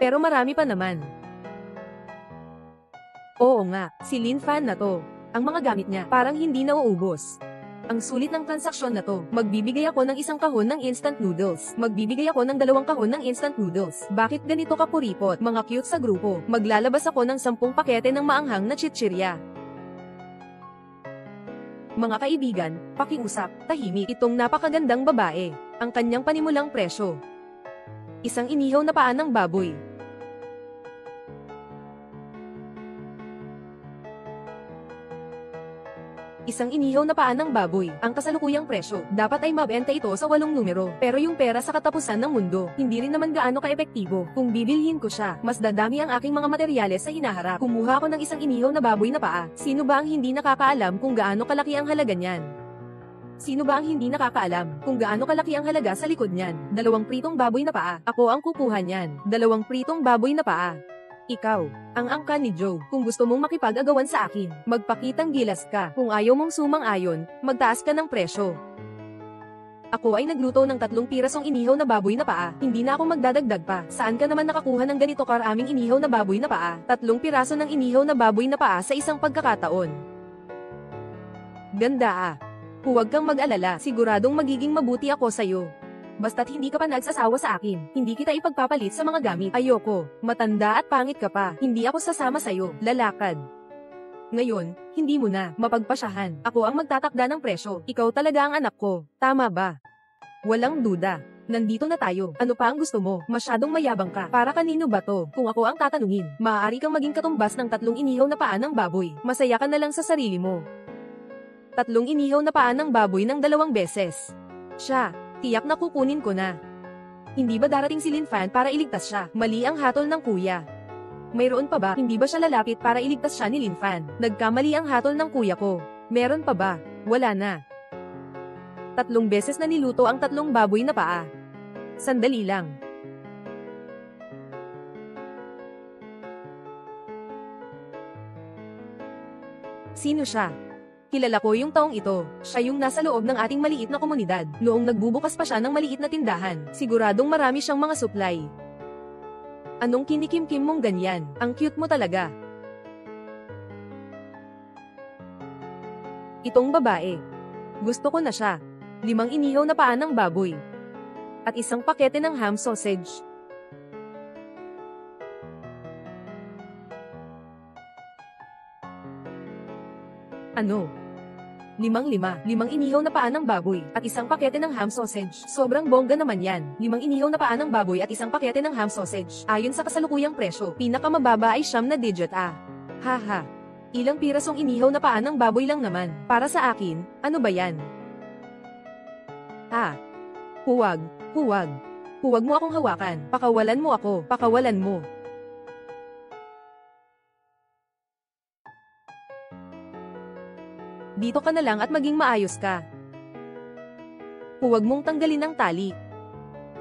Pero marami pa naman. Oo nga, si Lin Fan na to. Ang mga gamit niya parang hindi nauubos. Ang sulit ng transaksyon na to, magbibigay ako ng 1 kahon ng instant noodles. Magbibigay ako ng 2 kahon ng instant noodles. Bakit ganito ka puripot, mga cute sa grupo? Maglalabas ako ng 10 pakete ng maanghang na chichirya. Mga kaibigan, pakiusap, tahimik itong napakagandang babae. Ang kanyang panimulang presyo. Isang inihaw na paa ng baboy. Isang inihaw na paa ng baboy, ang kasalukuyang presyo. Dapat ay mabenta ito sa 8 numero. Pero yung pera sa katapusan ng mundo, hindi rin naman gaano ka-epektibo. Kung bibilhin ko siya, mas dadami ang aking mga materyales sa hinaharap. Kumuha ko ng isang inihaw na baboy na paa. Sino ba ang hindi nakakaalam kung gaano kalaki ang halaga niyan? Sino ba ang hindi nakakaalam kung gaano kalaki ang halaga sa likod niyan? 2 pritong baboy na paa. Ako ang kukuha niyan. 2 pritong baboy na paa. Ikaw, ang angkan ni Joe. Kung gusto mong makipag-agawan sa akin, magpakitang gilas ka. Kung ayaw mong sumang-ayon, magtaas ka ng presyo. Ako ay nagluto ng 3 pirasong inihaw na baboy na paa. Hindi na ako magdadagdag pa. Saan ka naman nakakuha ng ganito karaming inihaw na baboy na paa? 3 piraso ng inihaw na baboy na paa sa isang pagkakataon. Ganda. Huwag kang mag-alala. Siguradong magiging mabuti ako sa'yo. Basta't hindi ka pa nagsasawa sa akin, hindi kita ipagpapalit sa mga gamit. Ayoko, matanda at pangit ka pa, hindi ako sasama sa'yo, lalakad. Ngayon, hindi mo na mapagpasyahan. Ako ang magtatakda ng presyo, ikaw talaga ang anak ko, tama ba? Walang duda. Nandito na tayo, ano pa ang gusto mo? Masyadong mayabang ka, para kanino ba to? Kung ako ang tatanungin, maaari kang maging katumbas ng 3 inihaw na paa ng baboy, masaya ka na lang sa sarili mo. 3 inihaw na paa ng baboy ng 2 beses. Siya. Tiyak na kukunin ko na. Hindi ba darating si Lin Fan para iligtas siya? Mali ang hatol ng kuya. Mayroon pa ba? Hindi ba siya lalapit para iligtas siya ni Lin Fan? Nagkamali ang hatol ng kuya ko. Meron pa ba? Wala na. 3 beses na niluto ang 3 baboy na paa. Sandali lang. Sino siya? Kilala ko yung taong ito. Siya yung nasa loob ng ating maliit na komunidad. Noong nagbubukas pa siya ng maliit na tindahan, siguradong marami siyang mga supply. Anong kinikim-kim mong ganyan? Ang cute mo talaga. Itong babae. Gusto ko na siya. 5 inihaw na paa ng baboy. At 1 pakete ng ham sausage. Ano? 5 inihaw na paa ng baboy, at isang pakete ng ham sausage. Sobrang bongga naman yan. 5 inihaw na paa ng baboy at isang pakete ng ham sausage. Ayon sa kasalukuyang presyo, pinakamababa ay 9 na digit Haha. Ilang pirasong inihaw na paa ng baboy lang naman. Para sa akin, ano ba yan? Huwag. Huwag mo akong hawakan. Pakawalan mo ako. Pakawalan mo. Dito ka na lang at maging maayos ka. Huwag mong tanggalin ang tali.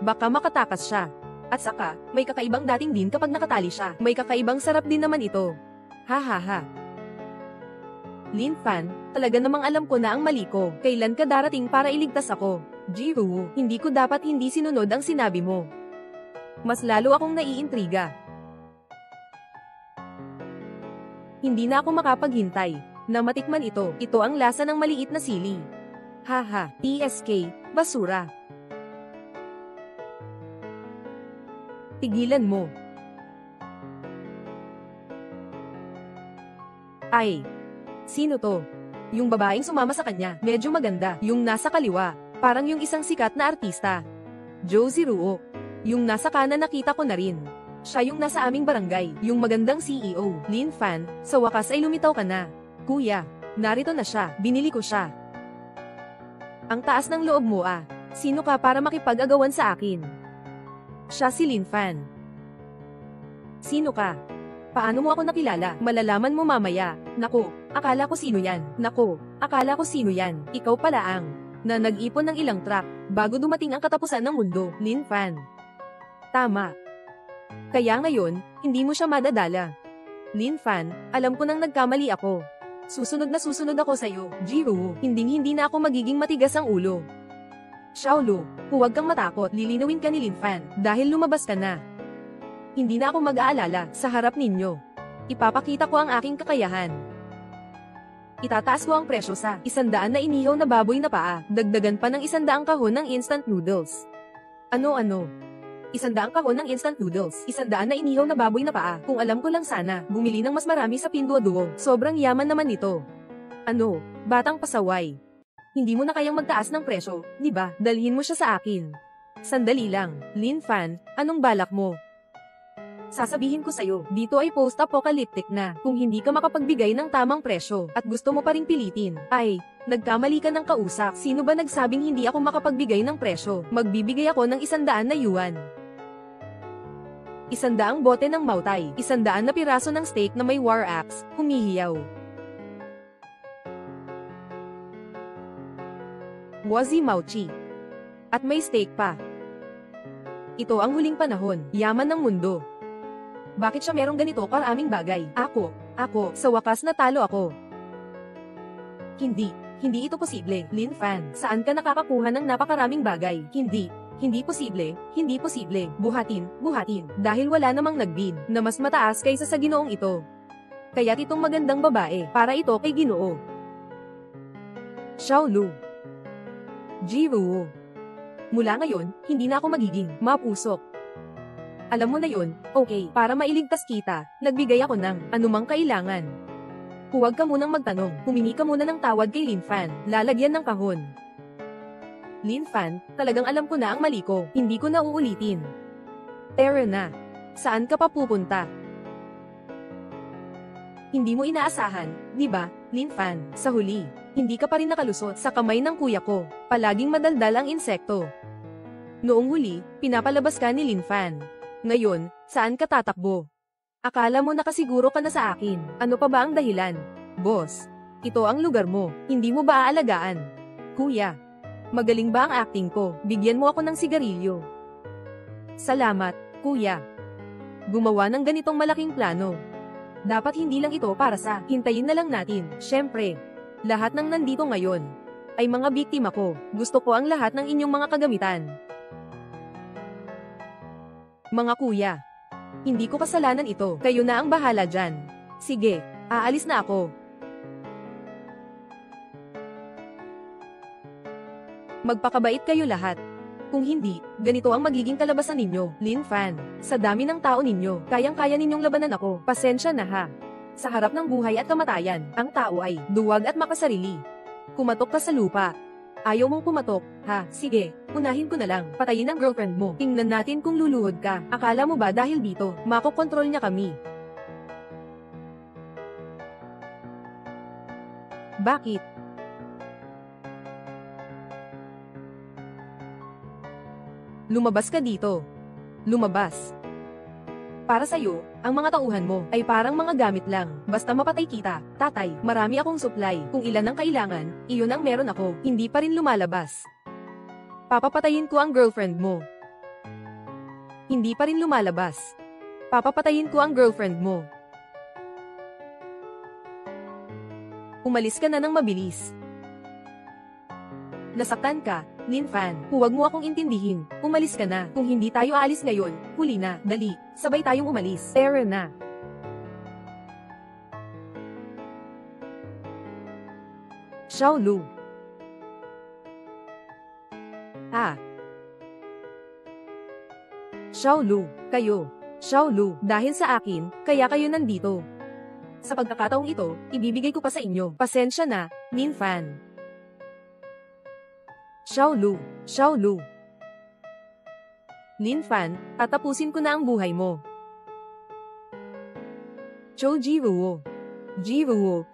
Baka makatakas siya. At saka, may kakaibang dating din kapag nakatali siya. May kakaibang sarap din naman ito. Ha. Lin Fan, talaga namang alam ko na ang mali ko. Kailan ka darating para iligtas ako? Jiwoo, hindi ko dapat hindi sinunod ang sinabi mo. Mas lalo akong naiintriga. Hindi na ako makapaghintay na matikman ito. Ito ang lasa ng maliit na sili. Haha, TSK, basura. Tigilan mo. Ay, sino to? Yung babaeng sumama sa kanya, medyo maganda. Yung nasa kaliwa, parang yung isang sikat na artista. Josie Ruo. Yung nasa kanan nakita ko na rin. Siya yung nasa aming barangay, yung magandang CEO. Lin Fan, sa wakas ay lumitaw ka na. Kuya, narito na siya, binili ko siya. Ang taas ng loob mo Sino ka para makipag-agawan sa akin? Siya si Lin Fan. Sino ka? Paano mo ako nakilala? Malalaman mo mamaya. Naku, akala ko sino yan. Ikaw pala ang na nag-ipon ng ilang truck bago dumating ang katapusan ng mundo. Lin Fan. Tama. Kaya ngayon, hindi mo siya madadala. Lin Fan, alam ko nang nagkamali ako. Susunod ako sa'yo, Jiwoo. Hindi na ako magiging matigas ang ulo. Xiaolu, huwag kang matakot. Lilinawin ka ni Lin Fan dahil lumabas ka na. Hindi na ako mag-aalala sa harap ninyo. Ipapakita ko ang aking kakayahan. Itataas ko ang presyo sa 100 na inihaw na baboy na paa. Dagdagan pa ng 100 kahon ng instant noodles. Ano? 100 kahon ng instant noodles, 100 na inihaw na baboy na paa. Kung alam ko lang sana, bumili ng mas marami sa Pinduoduo. Sobrang yaman naman nito. Ano, batang pasaway. Hindi mo na kayang magtaas ng presyo, di ba? Dalhin mo siya sa akin. Sandali lang, Lin Fan, anong balak mo? Sasabihin ko sa'yo, dito ay post-apocalyptic na. Kung hindi ka makapagbigay ng tamang presyo, at gusto mo pa ring pilitin, ay, nagkamali ka ng kausap. Sino ba nagsabing hindi ako makapagbigay ng presyo? Magbibigay ako ng 100 na yuan. 100 bote ng mautay, 100 na piraso ng steak na may war axe, humihiyaw. Wazi Mauchi. At may steak pa. Ito ang huling panahon, yaman ng mundo. Bakit siya merong ganito karaming bagay? Ako, sa wakas natalo ako. Hindi ito posible, Lin Fan. Saan ka nakakakuha ng napakaraming bagay? Hindi posible. Buhatin. Dahil wala namang nagbid na mas mataas kaysa sa ginoong ito. Kaya't itong magandang babae, para ito kay Ginoo. Xiaolu. Jiwoo. Mula ngayon, hindi na ako magiging mapusok. Alam mo na yun, okay, para mailigtas kita, nagbigay ako ng anumang kailangan. Huwag ka munang magtanong, humingi ka muna ng tawad kay Lin Fan, lalagyan ng kahon. Lin Fan, talagang alam ko na ang mali ko, hindi ko na uulitin. Tara na. Saan ka pa pupunta? Hindi mo inaasahan, di ba, Lin Fan? Sa huli, hindi ka pa rin nakalusot sa kamay ng kuya ko, palaging madaldal ang insekto. Noong huli, pinapalabas ka ni Lin Fan. Ngayon, saan ka tatakbo? Akala mo nakasiguro ka na sa akin, ano pa ba ang dahilan? Boss, ito ang lugar mo, hindi mo ba aalagaan? Kuya, magaling ba ang acting ko? Bigyan mo ako ng sigarilyo. Salamat, kuya. Gumawa ng ganitong malaking plano. Dapat hindi lang ito para sa hintayin na lang natin. Syempre, lahat ng nandito ngayon ay mga biktima ko. Gusto ko ang lahat ng inyong mga kagamitan. Mga kuya, hindi ko kasalanan ito. Kayo na ang bahala dyan. Sige, aalis na ako. Magpakabait kayo lahat. Kung hindi, ganito ang magiging kalabasan ninyo, Lin Fan. Sa dami ng tao ninyo, kayang-kaya ninyong labanan ako. Pasensya na ha. Sa harap ng buhay at kamatayan, ang tao ay duwag at makasarili. Kumatok ka sa lupa. Ayaw mong pumatok, ha? Sige, unahin ko na lang. Patayin ang girlfriend mo. Tingnan natin kung luluhod ka. Akala mo ba dahil dito, makokontrol niya kami? Bakit? Lumabas ka dito. Lumabas. Para sa'yo, ang mga tauhan mo ay parang mga gamit lang. Basta mapatay kita, tatay, marami akong supply. Kung ilan ang kailangan, iyon ang meron ako. Hindi pa rin lumalabas. Papapatayin ko ang girlfriend mo. Hindi pa rin lumalabas. Papapatayin ko ang girlfriend mo. Umalis ka na ng mabilis. Nasaktan ka, Linfan. Huwag mo akong intindihin. Umalis ka na. Kung hindi tayo aalis ngayon, huli na. Dali, sabay tayong umalis. Pero na. Xiaolu. Xiaolu, kayo. Xiaolu, dahil sa akin, kaya kayo nandito. Sa pagkakataong ito, ibibigay ko pa sa inyo. Pasensya na, Linfan. Xiaolu. Linfan, tatapusin ko na ang buhay mo. Jiruo, Jiruo,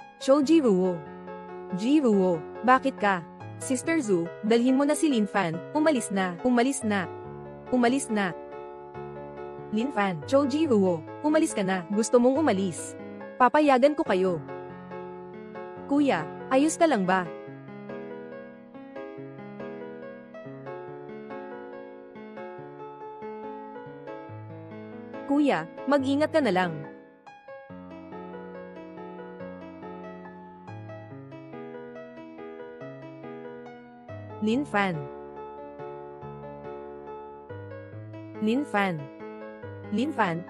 bakit ka? Sister Zhu, dalhin mo na si Linfan, umalis na. Linfan, Jiruo, umalis ka na, gusto mong umalis. Papayagan ko kayo. Kuya, ayos ka lang ba? Kuya, mag-ingat ka na lang. Linfan,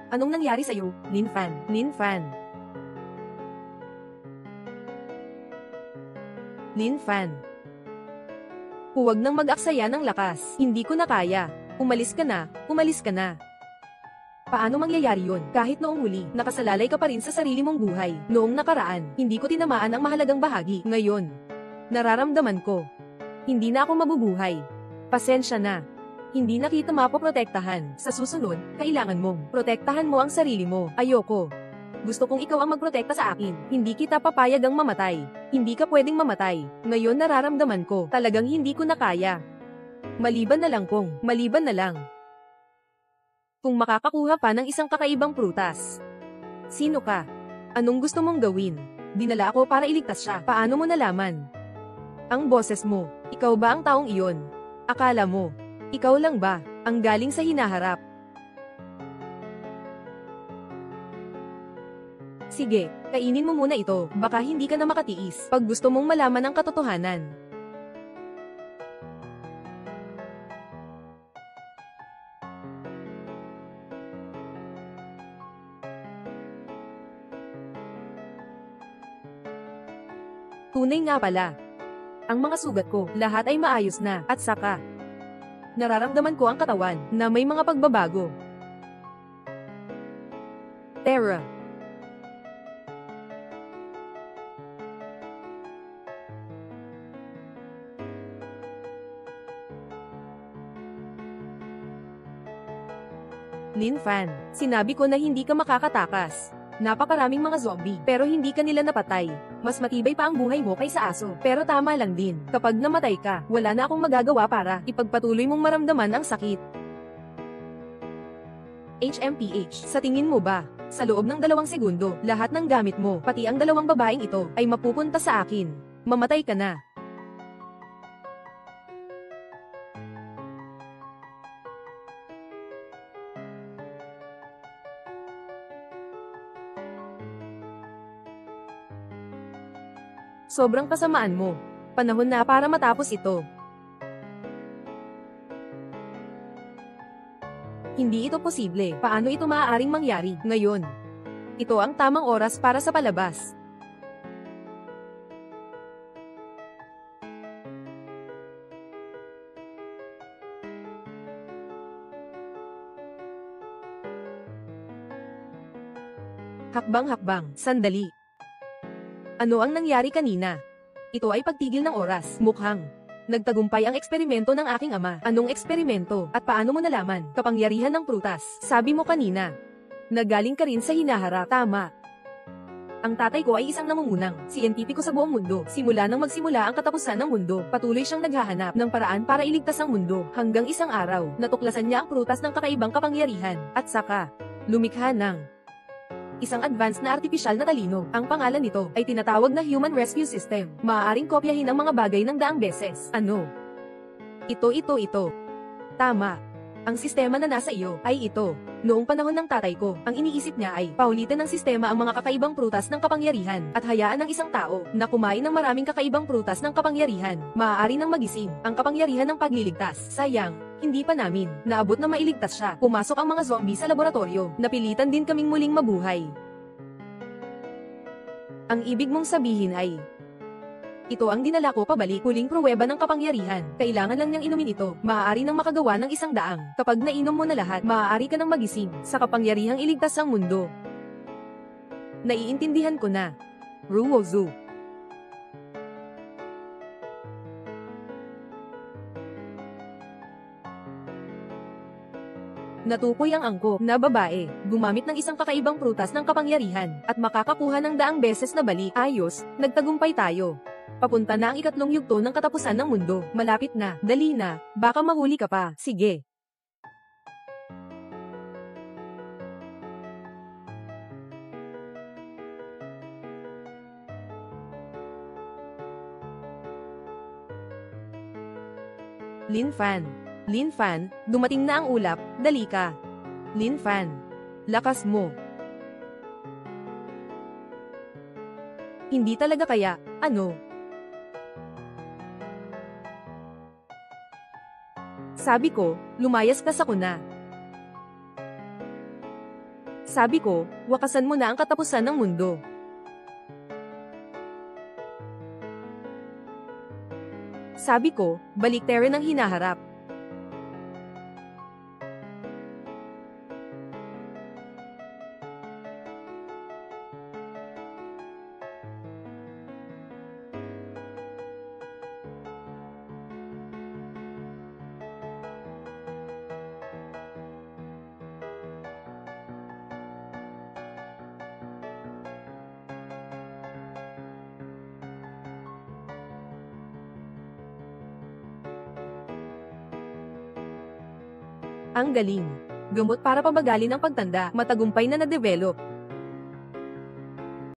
anong nangyari sa'yo? Linfan. Huwag nang mag-aksaya ng lakas. Hindi ko na kaya. Umalis ka na. Paano mangyayari yun? Kahit noong huli, nakasalalay ka pa rin sa sarili mong buhay. Noong nakaraan, hindi ko tinamaan ang mahalagang bahagi. Ngayon, nararamdaman ko. Hindi na ako mabubuhay. Pasensya na. Hindi na kita mapoprotektahan. Sa susunod, kailangan mong protektahan mo ang sarili mo. Ayoko. Gusto kong ikaw ang magprotekta sa akin. Hindi kita papayag ang mamatay. Hindi ka pwedeng mamatay. Ngayon nararamdaman ko, talagang hindi ko na kaya. Maliban na lang. Kung makakakuha pa ng isang kakaibang prutas. Sino ka? Anong gusto mong gawin? Dinala ako para iligtas siya. Paano mo nalaman? Ang boses mo. Ikaw ba ang taong iyon? Akala mo, ikaw lang ba ang galing sa hinaharap? Sige, kainin mo muna ito. Baka hindi ka na makatiis pag gusto mong malaman ang katotohanan. Tunay nga pala. Ang mga sugat ko, lahat ay maayos na, at saka, nararamdaman ko ang katawan, na may mga pagbabago. Terra. Linfan, sinabi ko na hindi ka makakatakas. Napakaraming mga zombie, pero hindi ka nila napatay. Mas matibay pa ang buhay mo kaysa aso. Pero tama lang din, kapag namatay ka, wala na akong magagawa para ipagpatuloy mong maramdaman ang sakit. HMPH, sa tingin mo ba, sa loob ng 2 segundo, lahat ng gamit mo, pati ang 2 babaeng ito, ay mapupunta sa akin. Mamatay ka na. Sobrang kasamaan mo. Panahon na para matapos ito. Hindi ito posible. Paano ito maaaring mangyari ngayon? Ito ang tamang oras para sa palabas. Hakbang-hakbang, sandali. Ano ang nangyari kanina? Ito ay pagtigil ng oras. Mukhang nagtagumpay ang eksperimento ng aking ama. Anong eksperimento? At paano mo nalaman? Kapangyarihan ng prutas. Sabi mo kanina. Nagaling ka rin sa hinaharap. Tama. Ang tatay ko ay isang namumunang siyentipiko sa buong mundo. Simula nang magsimula ang katapusan ng mundo, patuloy siyang naghahanap ng paraan para iligtas ang mundo. Hanggang isang araw, natuklasan niya ang prutas ng kakaibang kapangyarihan. At saka, lumikha ng isang advanced na artipisyal na talino. Ang pangalan nito ay tinatawag na Human Rescue System. Maaaring kopyahin ang mga bagay ng daang beses. Ano? Ito. Tama. Ang sistema na nasa iyo ay ito. Noong panahon ng tatay ko, ang iniisip niya ay paulitin ng sistema ang mga kakaibang prutas ng kapangyarihan at hayaan ng isang tao na kumain ng maraming kakaibang prutas ng kapangyarihan. Maaari nang magising ang kapangyarihan ng pagliligtas. Sayang, hindi pa namin naabot na mailigtas siya. Pumasok ang mga zombie sa laboratorio. Napilitan din kaming muling mabuhay. Ang ibig mong sabihin ay ito ang dinala ko pabalik, huling pruweba ng kapangyarihan. Kailangan lang niyang inumin ito. Maaari nang makagawa ng isang daang. Kapag nainom mo na lahat, maaari ka nang magising sa kapangyarihang iligtas ang mundo. Naiintindihan ko na. Ruozu. Natukoy ang angkop na babae, gumamit ng isang kakaibang prutas ng kapangyarihan, at makakakuha ng daang beses na balik. Ayos, nagtagumpay tayo. Papunta na ang ikatlong yugto ng katapusan ng mundo. Malapit na. Dali na. Baka mahuli ka pa. Sige. Lin Fan, dumating na ang ulap. Dali ka. Lin Fan, lakas mo. Hindi talaga kaya, ano? Sabi ko, lumayas ka sa kuna. Sabi ko, wakasan mo na ang katapusan ng mundo. Sabi ko, baliktarin ang hinaharap. Ang galing. Gamot para pabagalin ang pagtanda, matagumpay na na-develop.